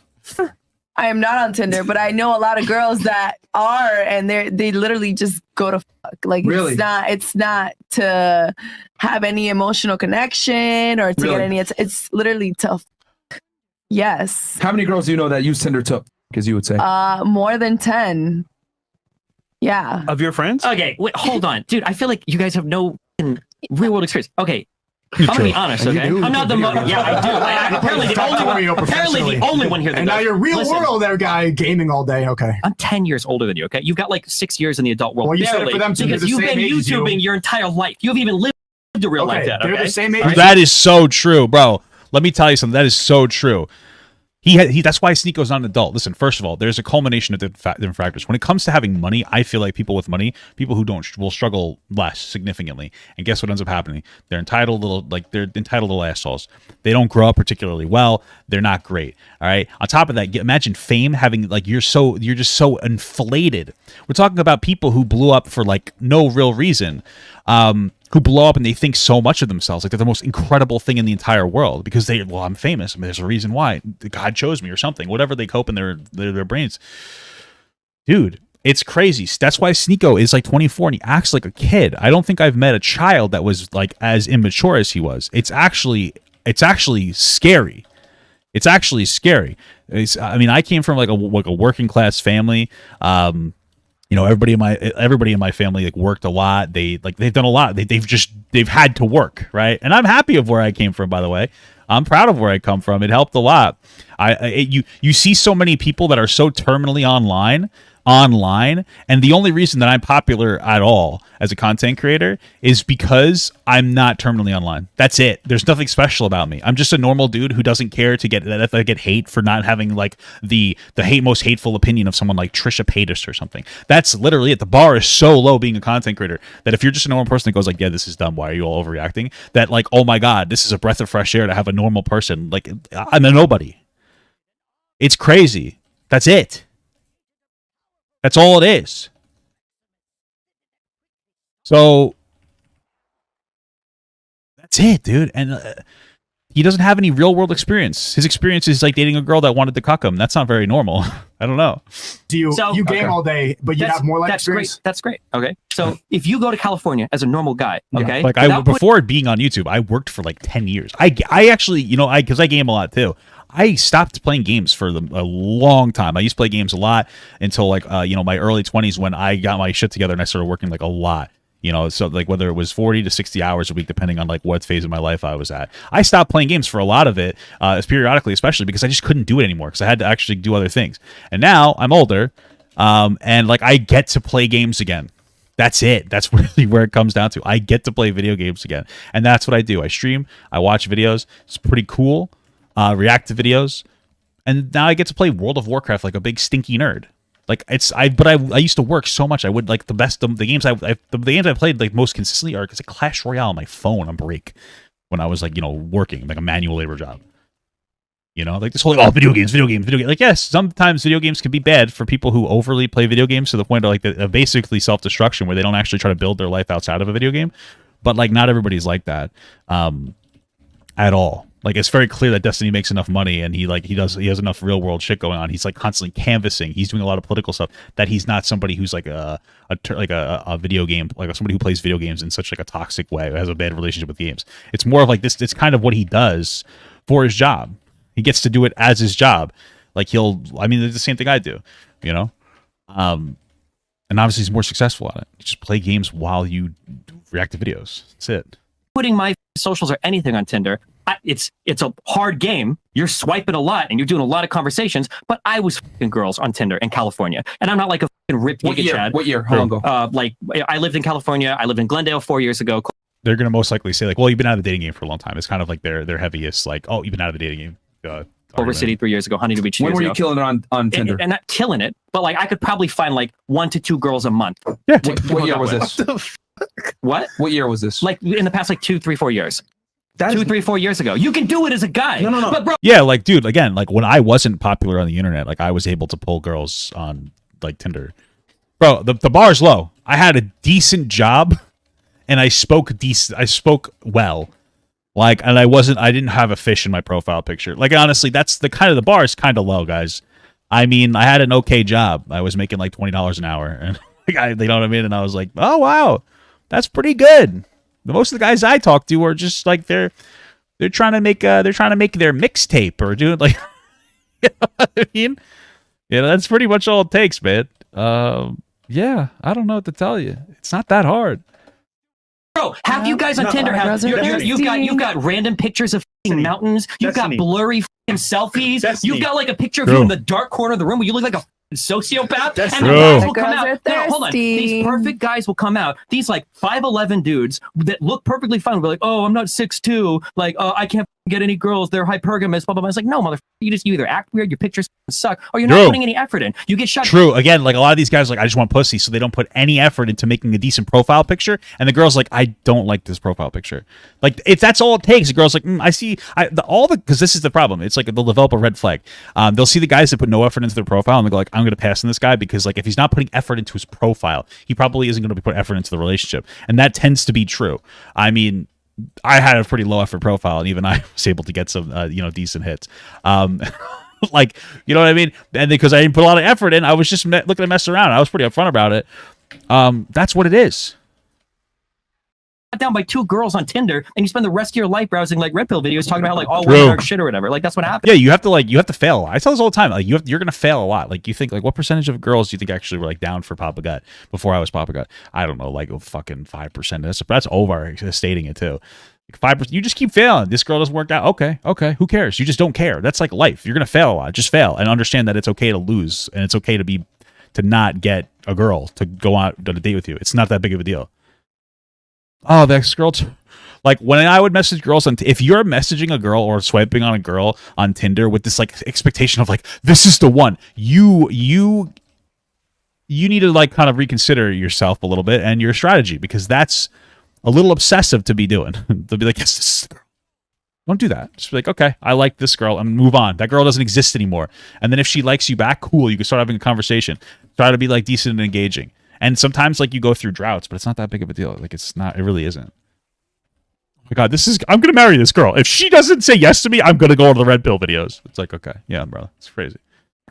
I am not on Tinder, but I know a lot of girls that are, and they literally just go to fuck. Like Really? it's not to have any emotional connection or to Really? get any. It's literally to fuck. Yes. How many girls do you know that use Tinder to? Because you would say. More than 10. Yeah. Of your friends? Okay, wait, hold on, dude. I feel like you guys have no real world experience. Okay, I'm gonna be honest. And you Okay, do. I'm not the yeah, I do. Apparently the only one here. That And now does. you're real Listen, world there, guy, gaming all day. Okay. I'm 10 years older than you. Okay, you've got like 6 years in the adult world. Well, you said it barely, for them too, because they're the you've same been age as you. YouTubing your entire life. You've even lived a real life. That they're okay. the same age. That is so true, bro. Let me tell you something. That is so true. He that's why Sneako's not an adult. Listen, first of all, there's a culmination of different factors. When it comes to having money, I feel like people with money, people who don't, will struggle less significantly. And guess what ends up happening? They're entitled little assholes. They don't grow up particularly well. They're not great. All right. On top of that, imagine fame, having like you're just so inflated. We're talking about people who blew up for like no real reason. Who blow up and they think so much of themselves, like they're the most incredible thing in the entire world because I'm famous. I mean, there's a reason why God chose me or something, whatever they cope in their brains. Dude, it's crazy. That's why Sneako is like 24 and he acts like a kid. I don't think I've met a child that was like as immature as he was. It's actually scary. It's actually scary. I mean, I came from like a working class family. Everybody in my family like worked a lot. They've done a lot. They've had to work, right? And I'm happy of where I came from, by the way. I'm proud of where I come from. It helped a lot. You see so many people that are so terminally online, and the only reason that I'm popular at all as a content creator is because I'm not terminally online. That's it. There's nothing special about me. I'm just a normal dude who doesn't care to get hate for not having like the most hateful opinion of someone like Trisha Paytas or something. That's literally it. The bar is so low being a content creator that if you're just a normal person that goes like, yeah, this is dumb, why are you all overreacting, that like, oh my god, this is a breath of fresh air to have a normal person. Like, I'm a nobody. It's crazy. That's it. That's all it is. So that's it, dude. And he doesn't have any real world experience. His experience is like dating a girl that wanted to cuck him. That's not very normal. I don't know. Do you game all day, but you have more life experience? Great. That's great. Okay. So if you go to California as a normal guy, okay, like before being on YouTube, I worked for like 10 years. I actually, because I game a lot too. I stopped playing games for a long time. I used to play games a lot until like my early 20s when I got my shit together and I started working like a lot. So like whether it was 40 to 60 hours a week, depending on like what phase of my life I was at. I stopped playing games for a lot of it, periodically, especially because I just couldn't do it anymore because I had to actually do other things. And now I'm older, and like I get to play games again. That's it. That's really where it comes down to. I get to play video games again, and that's what I do. I stream. I watch videos. It's pretty cool. React to videos, and now I get to play World of Warcraft like a big stinky nerd. Like I used to work so much. I would like the games I played like most consistently are because Clash Royale on my phone on break when I was like working like a manual labor job. Like this whole video games. Like yes, sometimes video games can be bad for people who overly play video games to the point of like the basically self destruction where they don't actually try to build their life outside of a video game. But like not everybody's like that at all. Like it's very clear that Destiny makes enough money, and he has enough real world shit going on. He's like constantly canvassing. He's doing a lot of political stuff. That he's not somebody who's like a video game, like somebody who plays video games in such like a toxic way, who has a bad relationship with games. It's more of like this. It's kind of what he does for his job. He gets to do it as his job. Like it's the same thing I do, and obviously he's more successful at it. You just play games while you react to videos. That's it. Putting my socials or anything on Tinder. It's a hard game. You're swiping a lot and you're doing a lot of conversations. But I was fucking girls on Tinder in California, and I'm not like a fucking ripped Giga Chad. What year? How long ago? Like I lived in California. I lived in Glendale 4 years ago. They're gonna most likely say like, well, you've been out of the dating game for a long time. It's kind of like their heaviest like, oh, you've been out of the dating game. Culver City 3 years ago. Huntington Beach. When were you killing it on Tinder? And not killing it, but like I could probably find like 1 to 2 girls a month. Yeah. What year was this? What? What year was this? Like in the past like 2, 3, 4 years. 2, 3, 4 years ago. You can do it as a guy. No. But bro, yeah, like dude, again, like when I wasn't popular on the internet, like I was able to pull girls on like Tinder. Bro, the bar's low. I had a decent job and I spoke well. Like, and I didn't have a fish in my profile picture. Like honestly, that's the bar is kind of low, guys. I mean, I had an okay job. I was making like $20 an hour, and you know what I mean? And I was like, oh wow, that's pretty good. Most of the guys I talk to are just like they're trying to make their mixtape or doing like you know what I mean? That's pretty much all it takes, man. Yeah, I don't know what to tell you. It's not that hard. Bro, have you guys on Tinder? You've got random pictures of mountains. You've got blurry selfies. You've got like a picture of you in the dark corner of the room where you look like a sociopath. And the guys will come out. No, hold on. These perfect guys will come out. These like 5'11" dudes that look perfectly fine will be like, oh, I'm not 6'2". Like, I can't get any girls. They're hypergamous. Blah blah blah. It's like, no, motherfucker. You either act weird, your pictures suck, or you're not putting any effort in. You get shut. True. Again, like a lot of these guys, like I just want pussy, so they don't put any effort into making a decent profile picture. And the girl's like, I don't like this profile picture. Like if that's all it takes, the girl's like, I see. Because this is the problem. It's like they'll develop a red flag. They'll see the guys that put no effort into their profile, and they go like, I'm going to pass on this guy because like if he's not putting effort into his profile, he probably isn't going to be putting effort into the relationship, and that tends to be true. I mean, I had a pretty low effort profile, and even I was able to get some decent hits. Like, you know what I mean? And because I didn't put a lot of effort in, I was just looking to mess around. I was pretty upfront about it. That's what it is. Down by 2 girls on Tinder, and you spend the rest of your life browsing like red pill videos talking about how like all women are shit or whatever. Like that's what happens. Yeah, you have to fail. I tell this all the time. Like you're gonna fail a lot. Like you think like what percentage of girls do you think actually were like down for Papa Gut before I was Papa Gut? I don't know, like fucking 5%. That's overstating it too. Like 5%. You just keep failing. This girl doesn't work out. Okay. Who cares? You just don't care. That's like life. You're gonna fail a lot. Just fail and understand that it's okay to lose and it's okay to not get a girl to go out on a date with you. It's not that big of a deal. Oh, this girl. Like when I would message girls if you're messaging a girl or swiping on a girl on Tinder with this like expectation of like this is the one, you need to like kind of reconsider yourself a little bit and your strategy, because that's a little obsessive to be doing. They'll be like, yes, this is the girl. Don't do that. Just be like, okay, I like this girl and move on. That girl doesn't exist anymore. And then if she likes you back, cool. You can start having a conversation. Try to be like decent and engaging. And sometimes like you go through droughts, but it's not that big of a deal. Like it really isn't. Oh my God, I'm going to marry this girl. If she doesn't say yes to me, I'm going to go to the red pill videos. It's like, okay, yeah, bro, it's crazy.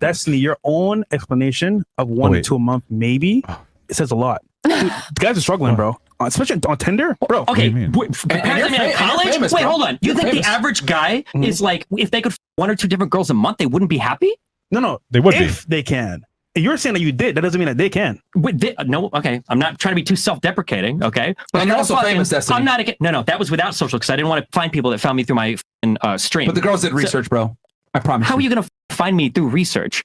Destiny, your own explanation of 1 or 2 a month, maybe, it says a lot. Dude, guys are struggling, bro. Especially on Tinder, bro. Okay, apparently in college. Famous, wait, bro. hold on. You think famous. the average guy is like, if they could 1 or 2 different girls a month, they wouldn't be happy? No, they would if they can. And you're saying that you did. That doesn't mean that they can. No, okay. I'm not trying to be too self-deprecating, okay? But you're also famous, Destiny. I'm not again. No, that was without social, because I didn't want to find people that found me through my stream. But the girls did research, bro. I promise. How are you gonna find me through research?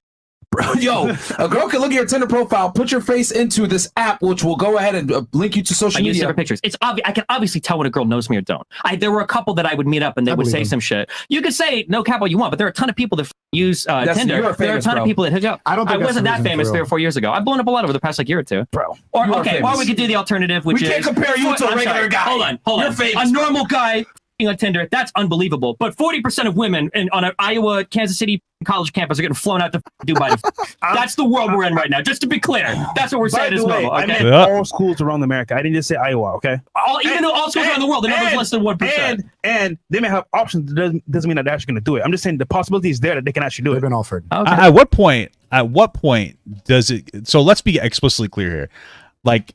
Bro, yo, a girl can look at your Tinder profile, put your face into this app, which will go ahead and link you to social I use media. different pictures. It's obvious. I can obviously tell when a girl knows me or don't. There were a couple that I would meet up and they would say some shit. You could say no cap all you want, but there are a ton of people that use Tinder. There are a ton of people that hook up. I wasn't that famous 3 or 4 years ago. I've blown up a lot over the past like year or two, bro. Or we could do the alternative, which we can't compare you to a regular guy. Hold on. You're famous. A normal guy on Tinder, that's unbelievable. But 40% of women on an Iowa, Kansas City college campus are getting flown out to Dubai. That's the world we're in right now. Just to be clear, that's what we're saying is normal. Okay? I meant all schools around America. I didn't just say Iowa. Okay. Even though all schools around the world, the number's less than 1%. And they may have options. Doesn't mean that they're actually going to do it. I'm just saying the possibility is there that they can actually do it. They've been offered. Okay. At what point does it? So let's be explicitly clear here. Like,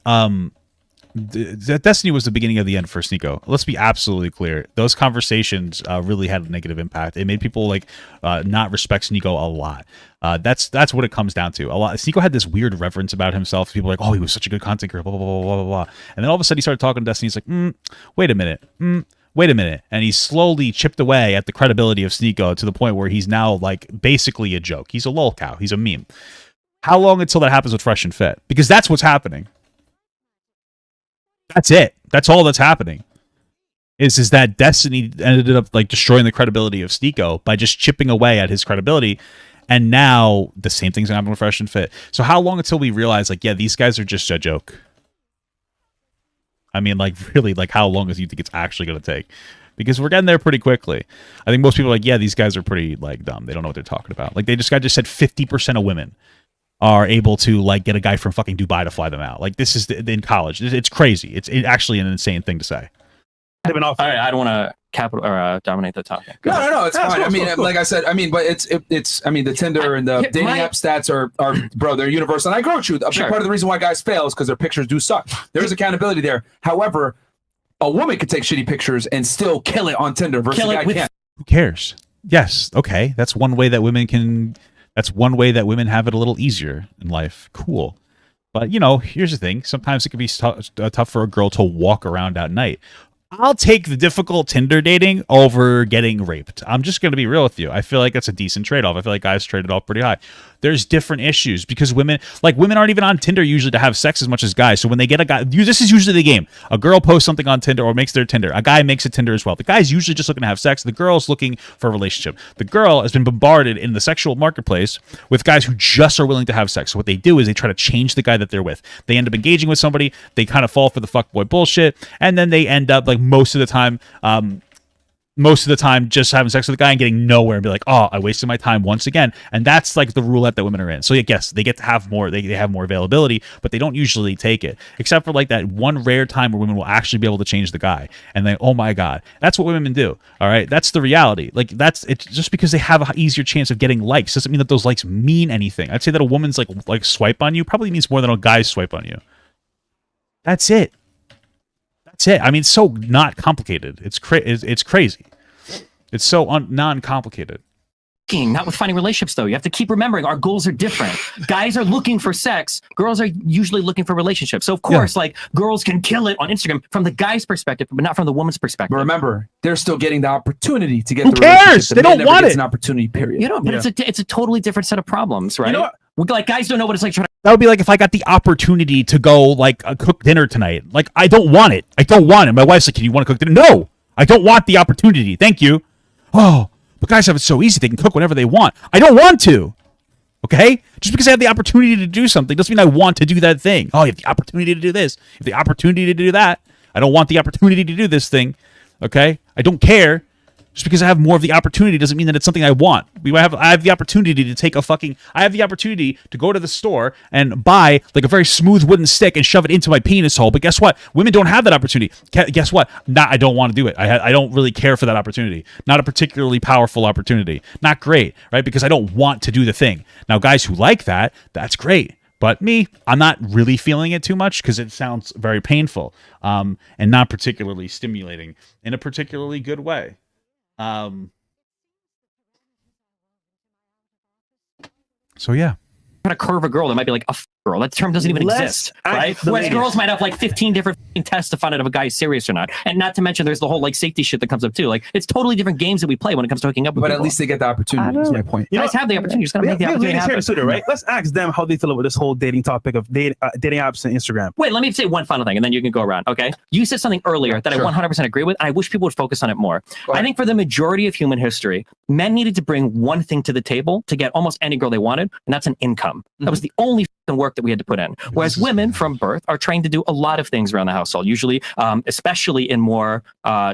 Destiny was the beginning of the end for Sneako. Let's be absolutely clear. Those conversations really had a negative impact. It made people like not respect Sneako a lot. That's what it comes down to. A lot. Sneako had this weird reverence about himself. People were like, oh, he was such a good content creator, blah, blah, blah, blah, blah, blah. And then all of a sudden he started talking to Destiny. He's like, wait a minute. Wait a minute. And he slowly chipped away at the credibility of Sneako to the point where he's now like basically a joke. He's a lol cow. He's a meme. How long until that happens with Fresh and Fit? Because that's what's happening. That's it. That's all that's happening. Is that Destiny ended up like destroying the credibility of Sneako by just chipping away at his credibility, and now the same thing's gonna happen with Fresh and Fit. So how long until we realize like, yeah, these guys are just a joke? I mean, like really, like how long do you think it's actually gonna take? Because we're getting there pretty quickly. I think most people are like, yeah, these guys are pretty like dumb. They don't know what they're talking about. Like just said 50% of women are able to like get a guy from fucking Dubai to fly them out. Like this is in college. It's crazy. It's actually an insane thing to say. All right, I don't want to dominate the topic. No, it's fine. I mean, like I said, I mean, but it's. I mean, the Tinder and the dating app stats are bro, they're universal. And I agree with you. A big part of the reason why guys fail is because their pictures do suck. There is accountability there. However, a woman could take shitty pictures and still kill it on Tinder versus a guy can't. Who cares? Yes, okay, that's one way that women can. That's one way that women have it a little easier in life. Cool. But, you know, here's the thing. Sometimes it can be tough for a girl to walk around at night. I'll take the difficult Tinder dating over getting raped. I'm just going to be real with you. I feel like that's a decent trade-off. I feel like guys trade it off pretty high. There's different issues because women aren't even on Tinder usually to have sex as much as guys. So when they get a guy, this is usually the game. A girl posts something on Tinder or makes their Tinder. A guy makes a Tinder as well. The guy's usually just looking to have sex. The girl's looking for a relationship. The girl has been bombarded in the sexual marketplace with guys who just are willing to have sex. So what they do is they try to change the guy that they're with. They end up engaging with somebody. They kind of fall for the fuckboy bullshit. And then they end up like most of the time just having sex with a guy and getting nowhere and be like, oh, I wasted my time once again. And that's like the roulette that women are in. So yes, they get to have more, they have more availability, but they don't usually take it, except for like that one rare time where women will actually be able to change the guy. And then, oh my God, that's what women do. All right. That's the reality. Like it's just because they have an easier chance of getting likes doesn't mean that those likes mean anything. I'd say that a woman's like swipe on you probably means more than a guy's swipe on you. That's it. That's it. I mean, it's so not complicated. It's crazy. It's so non-complicated. not with finding relationships, though. You have to keep remembering our goals are different. Guys are looking for sex. Girls are usually looking for relationships. So, of course, like, girls can kill it on Instagram from the guy's perspective, but not from the woman's perspective. But remember, they're still getting the opportunity to get Who the cares? relationship. They don't want it. It's an opportunity, period. You know, but it's a totally different set of problems, right? You know what? Like, guys don't know what it's like trying to. That would be like if I got the opportunity to go like cook dinner tonight. Like, I don't want it. I don't want it. My wife's like, "Can you want to cook dinner?" No, I don't want the opportunity. Thank you. Oh, but guys have it so easy. They can cook whenever they want. I don't want to. Okay? Just because I have the opportunity to do something doesn't mean I want to do that thing. Oh, you have the opportunity to do this. You have the opportunity to do that. I don't want the opportunity to do this thing. Okay? I don't care. Just because I have more of the opportunity doesn't mean that it's something I want. I have the opportunity to take I have the opportunity to go to the store and buy like a very smooth wooden stick and shove it into my penis hole. But guess what? Women don't have that opportunity. Guess what? I don't want to do it. I don't really care for that opportunity. Not a particularly powerful opportunity. Not great, right? Because I don't want to do the thing. Now, guys who like that, that's great. But me, I'm not really feeling it too much because it sounds very painful and not particularly stimulating in a particularly good way. So yeah. Trying to curve a girl that might be like a girl. That term doesn't even exist, right? Whereas girls might have like 15 different tests to find out if a guy is serious or not. And not to mention there's the whole like safety shit that comes up too. Like, it's totally different games that we play when it comes to hooking up with But people. at least they get the opportunity, is my point. You guys have the opportunity. You just gotta make the opportunity happen. Twitter, right? Let's ask them how they feel about this whole dating topic of dating apps and Instagram. Wait, let me say one final thing, and then you can go around, okay? You said something earlier that I 100% agree with, and I wish people would focus on it more. I think for the majority of human history, men needed to bring one thing to the table to get almost any girl they wanted, and that's an income. That was the only work that we had to put in. Whereas women from birth are trained to do a lot of things around the household, usually, especially in more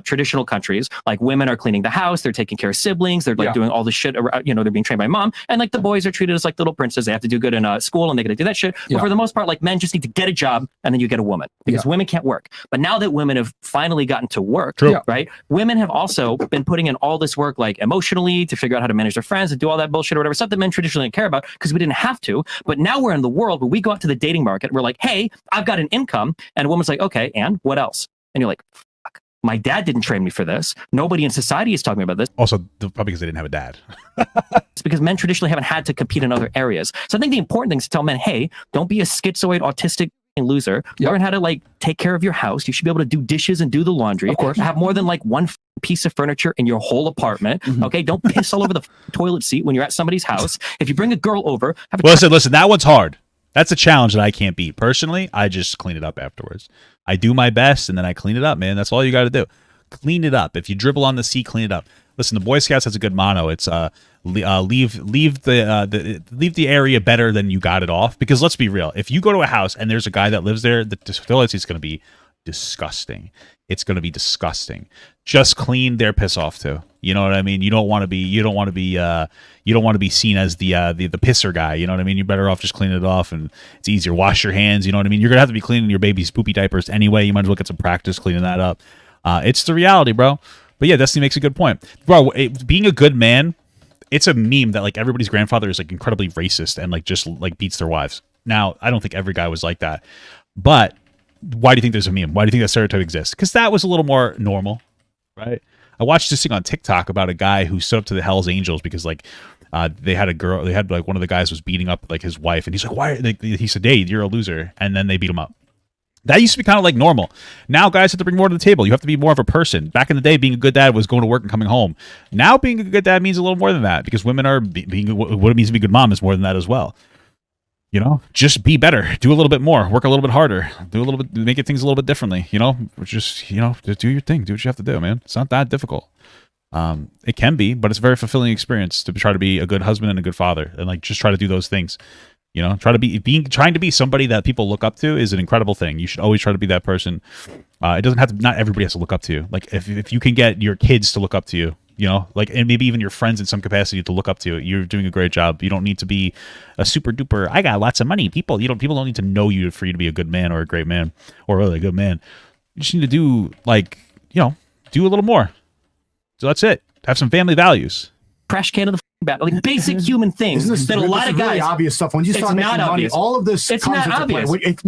traditional countries. Like, women are cleaning the house, they're taking care of siblings, they're like doing all the shit, they're being trained by mom. And like the boys are treated as like little princes. They have to do good in school and they get to do that shit. But for the most part, like, men just need to get a job and then you get a woman because women can't work. But now that women have finally gotten to work, right? Women have also been putting in all this work, like emotionally, to figure out how to manage their friends and do all that bullshit or whatever, stuff that men traditionally didn't care about because we didn't have to. But now we're in the world where we go out to the dating market. We're like, hey, I've got an income. And a woman's like, okay, and what else? And you're like, fuck, my dad didn't train me for this. Nobody in society is talking about this. Also, probably because they didn't have a dad. It's because men traditionally haven't had to compete in other areas. So I think the important thing is to tell men, hey, don't be a schizoid, autistic loser. Learn how to like take care of your house. You should be able to do dishes and do the laundry. Of course. Have more than like one piece of furniture in your whole apartment. Okay, don't piss all over the toilet seat when you're at somebody's house. If you bring a girl over, have a listen, that one's hard. That's a challenge that I can't beat. Personally, I just clean it up afterwards. I do my best and then I clean it up, man. That's all you got to do. Clean it up. If you dribble on the seat, clean it up. Listen, the Boy Scouts has a good motto. It's leave the area better than you got it off. Because let's be real, if you go to a house and there's a guy that lives there, the toilet is going to be disgusting. It's going to be disgusting. Just clean their piss off too. You know what I mean? You don't want to be seen as the pisser guy. You know what I mean? You're better off just cleaning it off, and it's easier. Wash your hands. You know what I mean? You're gonna have to be cleaning your baby's poopy diapers anyway. You might as well get some practice cleaning that up. It's the reality, bro. But yeah, Destiny makes a good point, bro. Being a good man, it's a meme that like everybody's grandfather is like incredibly racist and like just like beats their wives. Now, I don't think every guy was like that, but why do you think there's a meme? Why do you think that stereotype exists? Because that was a little more normal, right? I watched this thing on TikTok about a guy who stood up to the Hell's Angels because like they had like one of the guys was beating up like his wife, and he's like, why? He said, hey, you're a loser, and then they beat him up. That used to be kind of like normal. Now guys have to bring more to the table. You have to be more of a person. Back in the day, being a good dad was going to work and coming home. Now being a good dad means a little more than that because women are being what it means to be a good mom is more than that as well. You know, just be better, do a little bit more, work a little bit harder, do a little bit, make things a little bit differently. You know, just do your thing, do what you have to do, man. It's not that difficult. It can be, but it's a very fulfilling experience to try to be a good husband and a good father, and like just try to do those things. You know, trying to be somebody that people look up to is an incredible thing. You should always try to be that person. It doesn't have to. Not everybody has to look up to you. Like if you can get your kids to look up to you. You know, like, and maybe even your friends in some capacity to look up to. You're doing a great job. You don't need to be a super duper, I got lots of money. People don't need to know you for you to be a good man or a great man or really a good man. You just need to do do a little more. So that's it. Have some family values. Trash can of the about, like basic human things that a lot of guys. Really obvious stuff. When you start making money, all of this comes into play. If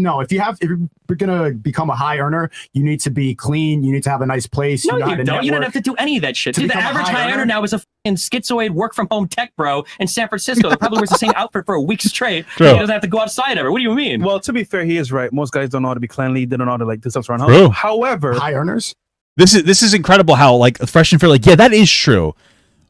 you're gonna become a high earner, you need to be clean. You need to have a nice place. No, you don't. You don't have to do any of that shit. Dude, the average high earner now is a fucking schizoid work from home tech bro in San Francisco that probably wears the same outfit for a week straight. He doesn't have to go outside ever. What do you mean? Well, to be fair, he is right. Most guys don't know how to be cleanly. They don't know how to like do stuff around home. However, high earners. This is incredible how like Fresh and Fair, like, yeah, that is true.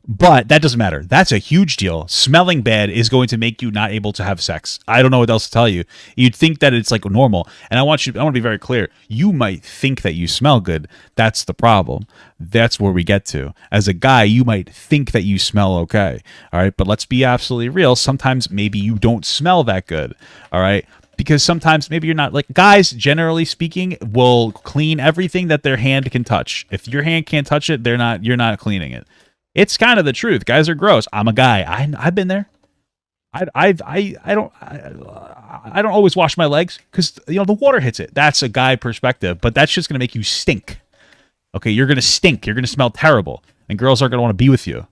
But that doesn't matter. That's a huge deal. Smelling bad is going to make you not able to have sex. I don't know what else to tell you. You'd think that it's like normal. And I want to be very clear. You might think that you smell good. That's the problem. That's where we get to. As a guy, you might think that you smell okay. All right. But let's be absolutely real. Sometimes maybe you don't smell that good. All right. Because sometimes maybe you're not like guys, generally speaking, will clean everything that their hand can touch. If your hand can't touch it, you're not cleaning it. It's kind of the truth. Guys are gross. I'm a guy. I've been there. I don't always wash my legs because the water hits it. That's a guy perspective, but that's just gonna make you stink. Okay, you're gonna stink. You're gonna smell terrible, and girls aren't gonna want to be with you.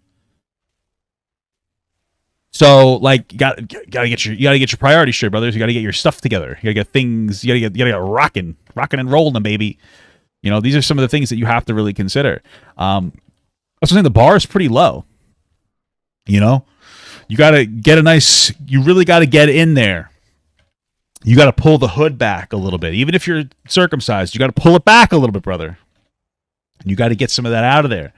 So like, you gotta get your priorities straight, brothers. You gotta get your stuff together. You gotta get things. You gotta get rocking and rolling, baby. These are some of the things that you have to really consider. I was saying the bar is pretty low. You gotta get you really gotta get in there. You gotta pull the hood back a little bit. Even if you're circumcised, you gotta pull it back a little bit, brother. And you gotta get some of that out of there.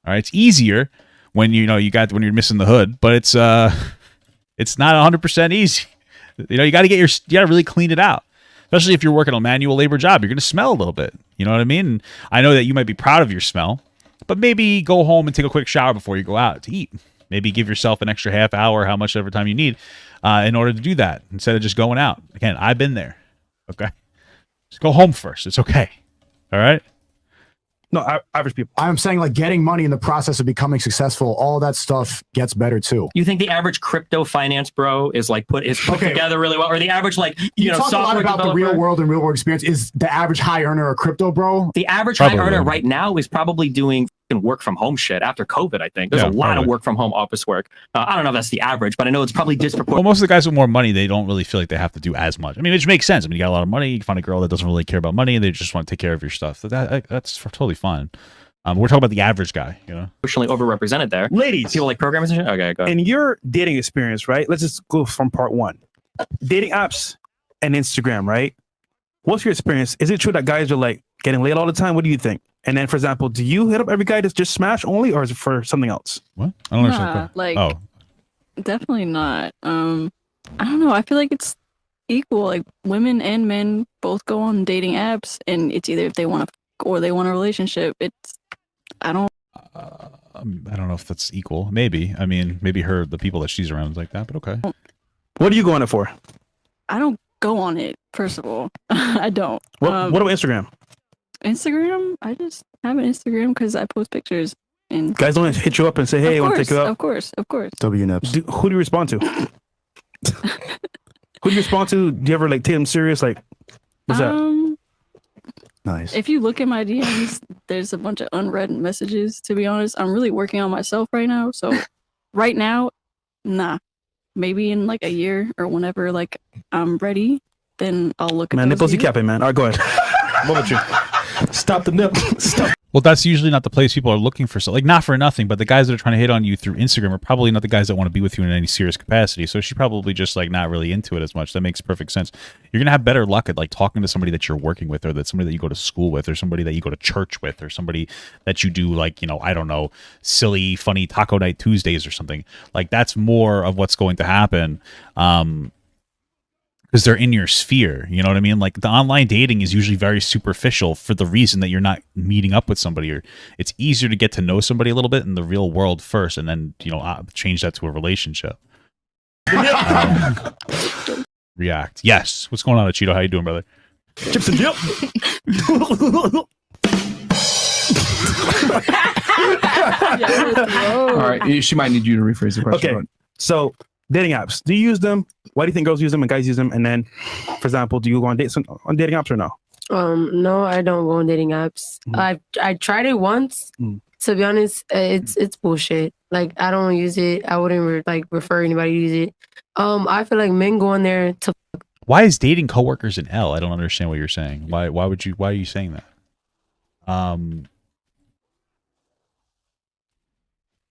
All right, it's easier when when you're missing the hood, but it's not 100% easy. You gotta really clean it out. Especially if you're working a manual labor job, you're gonna smell a little bit. You know what I mean? And I know that you might be proud of your smell. But maybe go home and take a quick shower before you go out to eat. Maybe give yourself an extra half hour, how much ever time you need, in order to do that instead of just going out. Again, I've been there. Okay, just go home first. It's okay. All right. No, average people. I'm saying like getting money in the process of becoming successful. All that stuff gets better too. You think the average crypto finance bro is put together really well, or the average you talk a lot about the real world and real world experience? Is the average high earner a crypto bro? The average high earner right now is probably doing work from home shit after COVID. I think there's a lot of work from home office work. I don't know if that's the average, but I know it's probably disproportionate. Well, most of the guys with more money, they don't really feel like they have to do as much. I mean, which makes sense. I mean, you got a lot of money. You find a girl that doesn't really care about money, and they just want to take care of your stuff. That's totally fine. We're talking about the average guy, Emotionally overrepresented there. Ladies. People like programmers and shit? Okay, go ahead. In your dating experience, right? Let's just go from part one. Dating apps and Instagram, right? What's your experience? Is it true that guys are like getting laid all the time? What do you think? And then, for example, do you hit up every guy that's just smash only, or is it for something else? What? I don't understand. Definitely not. I don't know. I feel like it's equal. Like women and men both go on dating apps, and it's either if they want to or they want a relationship. I don't know if that's equal. Maybe. I mean, maybe the people that she's around is like that, but okay. What are you going it for? I don't go on it, first of all. I don't. What about Instagram? Instagram? I just have an Instagram because I post pictures. And guys don't hit you up and say, hey, I want to take you out? Of course. W-Nups. Who do you respond to? Who do you respond to? Do you ever take them serious? Like, what's that? Nice. If you look at my DMs, there's a bunch of unread messages, to be honest. I'm really working on myself right now. So right now, nah. Maybe in a year or whenever I'm ready, then I'll look at man, nipples you capping, man. All right, go ahead. What about you? Stop the nip. Stop. Well, that's usually not the place people are looking for. So, not for nothing, but the guys that are trying to hit on you through Instagram are probably not the guys that want to be with you in any serious capacity. So she's probably just not really into it as much. That makes perfect sense. You're gonna have better luck at talking to somebody that you're working with, or that somebody that you go to school with, or somebody that you go to church with, or somebody that you do I don't know, silly, funny taco night Tuesdays or something. That's more of what's going to happen. Because they're in your sphere, you know what I mean? The online dating is usually very superficial for the reason that you're not meeting up with somebody, or it's easier to get to know somebody a little bit in the real world first, and then change that to a relationship. React. Yes. What's going on, Cheeto? How you doing, brother? Chips and dip. All right, she might need you to rephrase the question. Okay, so dating apps. Do you use them? Why do you think girls use them and guys use them? And then, for example, do you go on dates on dating apps or no? No, I don't go on dating apps. I tried it once, To be honest, it's bullshit. Like, I don't use it. I wouldn't refer anybody to use it. I feel like men go on there to. Why is dating coworkers an L? I don't understand what you're saying. Why are you saying that?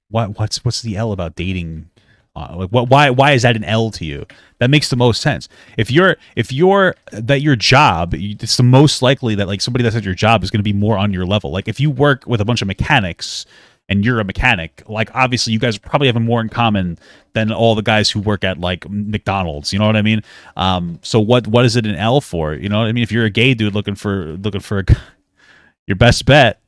What's the L about dating? Why is that an L to you? That makes the most sense. If your job, it's the most likely that like somebody that's at your job is going to be more on your level. Like if you work with a bunch of mechanics and you're a mechanic, like obviously you guys probably have more in common than all the guys who work at like McDonald's. You know what I mean? So what is it an L for? You know what I mean? If you're a gay dude looking for your best bet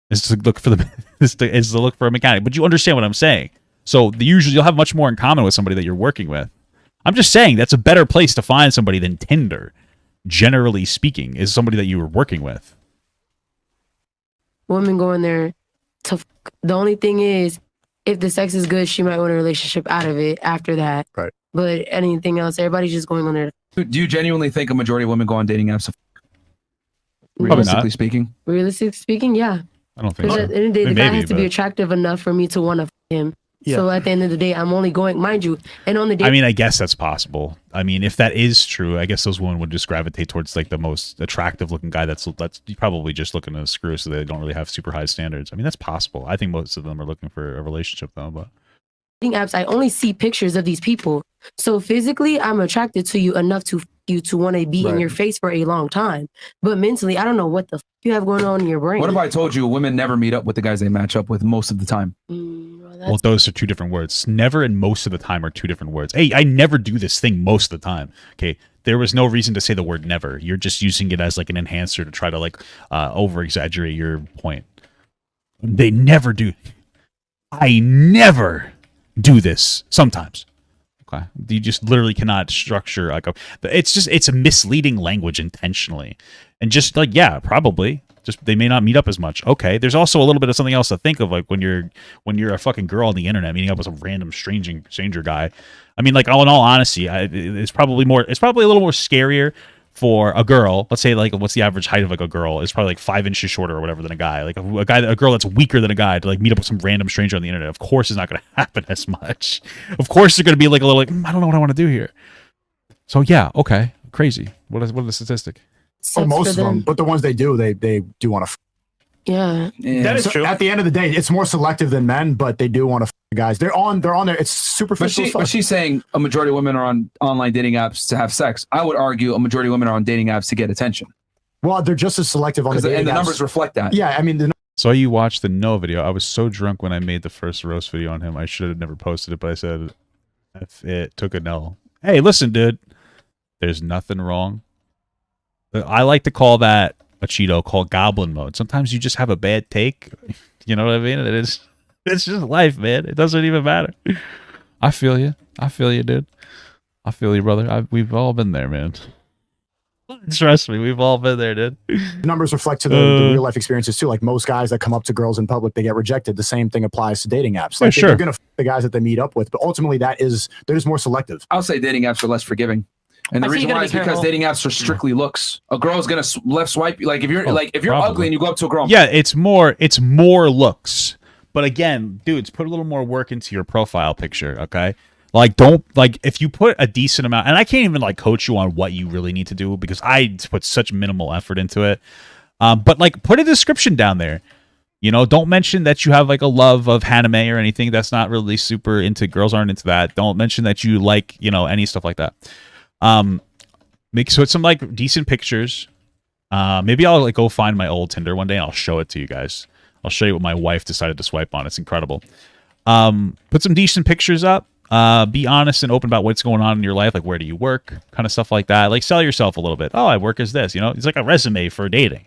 is to look for a mechanic. But you understand what I'm saying. So usually you'll have much more in common with somebody that you're working with. I'm just saying that's a better place to find somebody than Tinder. Generally speaking, is somebody that you were working with. Women go in there to. The only thing is, if the sex is good, she might want a relationship out of it after that. Right. But anything else, everybody's just going on there. Do you genuinely think a majority of women go on dating apps? Realistically speaking? Realistically speaking, yeah. I don't think so. At the end of the day, the guy has to be attractive enough for me to want to him. Yeah. So at the end of the day, I'm only going, mind you, and on the day. I mean, I guess that's possible. I mean, if that is true, I guess those women would just gravitate towards like the most attractive looking guy that's probably just looking to screw, so they don't really have super high standards. I mean, that's possible. I think most of them are looking for a relationship though, but dating apps, I only see pictures of these people. So physically, I'm attracted to you enough to want to be in your face for a long time. But mentally, I don't know what the you have going on in your brain. What if I told you women never meet up with the guys they match up with most of the time? Well, those are two different words. Never and most of the time are two different words. Hey, I never do this thing most of the time. Okay, there was no reason to say the word never. You're just using it as like an enhancer to try to like over exaggerate your point. They never do. I never do this. Sometimes. Okay, you just literally cannot structure like it's a misleading language intentionally, and just like yeah, probably. Just they may not meet up as much. Okay, there's also a little bit of something else to think of, like when you're a fucking girl on the internet meeting up with a random stranger guy. I mean, like in all honesty, it's probably a little more scarier for a girl. Let's say like what's the average height of like a girl? It's probably like 5 inches shorter or whatever than a guy. Like a girl that's weaker than a guy to like meet up with some random stranger on the internet. Of course, it's not going to happen as much. Of course, they're going to be like a little like I don't know what I want to do here. So yeah, okay, crazy. What is the statistic? Oh, most of them, but the ones they do do want to. Yeah, that is true. At the end of the day, it's more selective than men, but they do want to. Guys, they're on there. It's superficial. But she's saying a majority of women are on online dating apps to have sex. I would argue a majority of women are on dating apps to get attention. Well, they're just as selective on the dating apps. And the numbers reflect that. Yeah, I mean. So you watched the Noah video. I was so drunk when I made the first roast video on him. I should have never posted it, but I said if it took a L. Hey, listen, dude. There's nothing wrong. I like to call that a Cheeto called goblin mode. Sometimes you just have a bad take. You know what I mean? It's just life, man. It doesn't even matter. I feel you. Dude. I feel you, brother. We've all been there, man. Trust me, we've all been there, dude. Numbers reflect to the real life experiences too. Like most guys that come up to girls in public, they get rejected. The same thing applies to dating apps. Like sure. They're gonna the guys that they meet up with, but ultimately they're just more selective. I'll say dating apps are less forgiving. And the reason why is because dating apps are strictly looks. A girl's gonna left swipe. Like if you're ugly and you go up to a girl. Yeah, it's more looks. But again, dudes, put a little more work into your profile picture, okay? Like don't if you put a decent amount, and I can't even like coach you on what you really need to do because I put such minimal effort into it. But like put a description down there. You know, don't mention that you have like a love of anime or anything. That's not really super into. Girls aren't into that. Don't mention that you like any stuff like that. Make some like decent pictures. Maybe I'll like go find my old Tinder one day and I'll show it to you guys. I'll show you what my wife decided to swipe on. It's incredible. Put some decent pictures up. Be honest and open about what's going on in your life, like where do you work, kind of stuff like that. Like sell yourself a little bit. Oh, I work as this. It's like a resume for dating.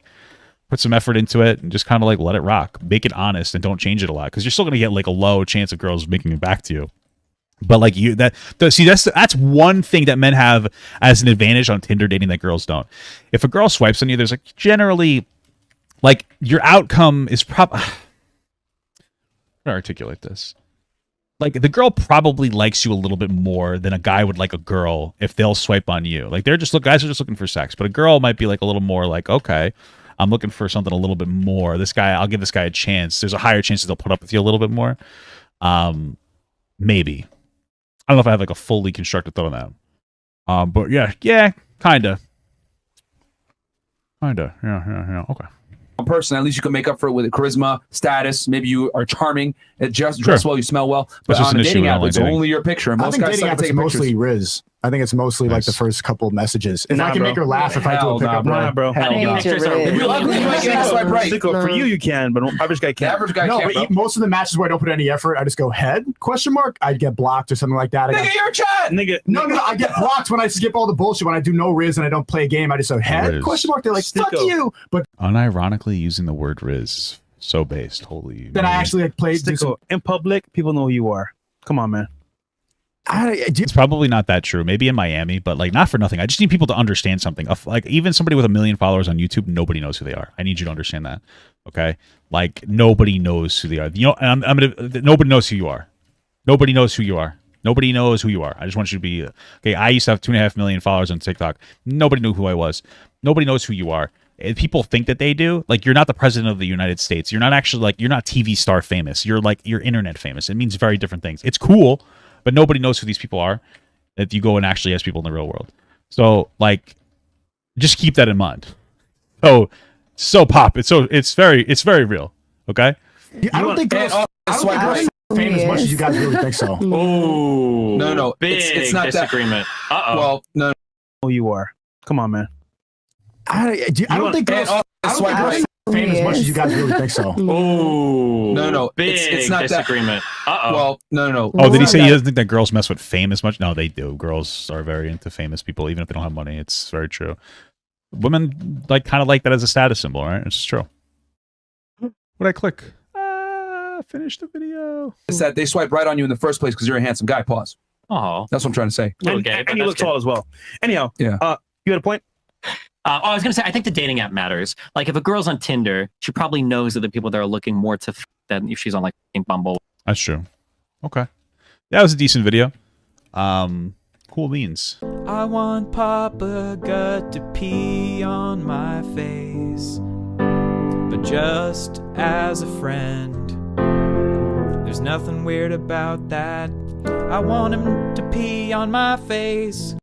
Put some effort into it and just kind of like let it rock. Make it honest and don't change it a lot because you're still gonna get like a low chance of girls making it back to you. But like that's one thing that men have as an advantage on Tinder dating that girls don't. If a girl swipes on you, there's like generally like your outcome is probably. How to articulate this? Like the girl probably likes you a little bit more than a guy would like a girl if they'll swipe on you. Like guys are just looking for sex, but a girl might be like a little more like, okay, I'm looking for something a little bit more. This guy, I'll give this guy a chance. There's a higher chance that they'll put up with you a little bit more. Maybe. I don't know if I have like a fully constructed thought on that. But yeah, kinda. Yeah. Okay. Person, at least you can make up for it with charisma, status. Maybe you are charming, dress well, you smell well. But on a dating app, it's only your picture. And most guys dating take mostly Riz. I think it's mostly like the first couple of messages. If I can make her laugh, if I do a pickup, bro. If you're ugly, you might get swipe right. For you, you can, but average guy can't. The average guy can't. But most of the matches where I don't put any effort, I just go head ? I'd get blocked or something like that. Nigga, you're a chat. Nigga, no, I get blocked when I skip all the bullshit. When I do no Riz and I don't play a game, I just go head ? They're like, fuck you. But unironically using the word Riz, so based. Holy. Then I actually like played in public. People know who you are. Come on, man. It's probably not that true. Maybe in Miami, but like not for nothing. I just need people to understand something. Like even somebody with 1 million followers on YouTube, nobody knows who they are. I need you to understand that. Okay, like nobody knows who they are. You know, and nobody knows who you are. Nobody knows who you are. Nobody knows who you are. I just want you to be okay. I used to have 2.5 million followers on TikTok. Nobody knew who I was. Nobody knows who you are. If people think that they do, like you're not the president of the United States. You're not actually like you're not TV star famous. You're like you're internet famous. It means very different things. It's cool. But nobody knows who these people are if you go and actually ask people in the real world. So, like, just keep that in mind. So pop. It's very real. Okay? I don't think girls famous as much as you guys really think so. Oh. No. Big it's not disagreement. That. Well, no. Who you are. Come on, man. I don't think girls famous as much as you guys really think so. Oh. No. Big it's not disagreement. That. Well, no. Oh, did he say he doesn't think that girls mess with fame as much? No, they do. Girls are very into famous people, even if they don't have money. It's very true. Women kind of like that as a status symbol, right? It's true. What I click? Finish the video. It's that they swipe right on you in the first place because you're a handsome guy. Pause. Oh, that's what I'm trying to say. And you look tall as well. Anyhow, yeah. You had a point. I was gonna say, I think the dating app matters. Like, if a girl's on Tinder, she probably knows that the people that are looking more to than if she's on like Bumble. That's true. Okay, that was a decent video. Cool beans. I want Papa God to pee on my face, but just as a friend. There's nothing weird about that. I want him to pee on my face.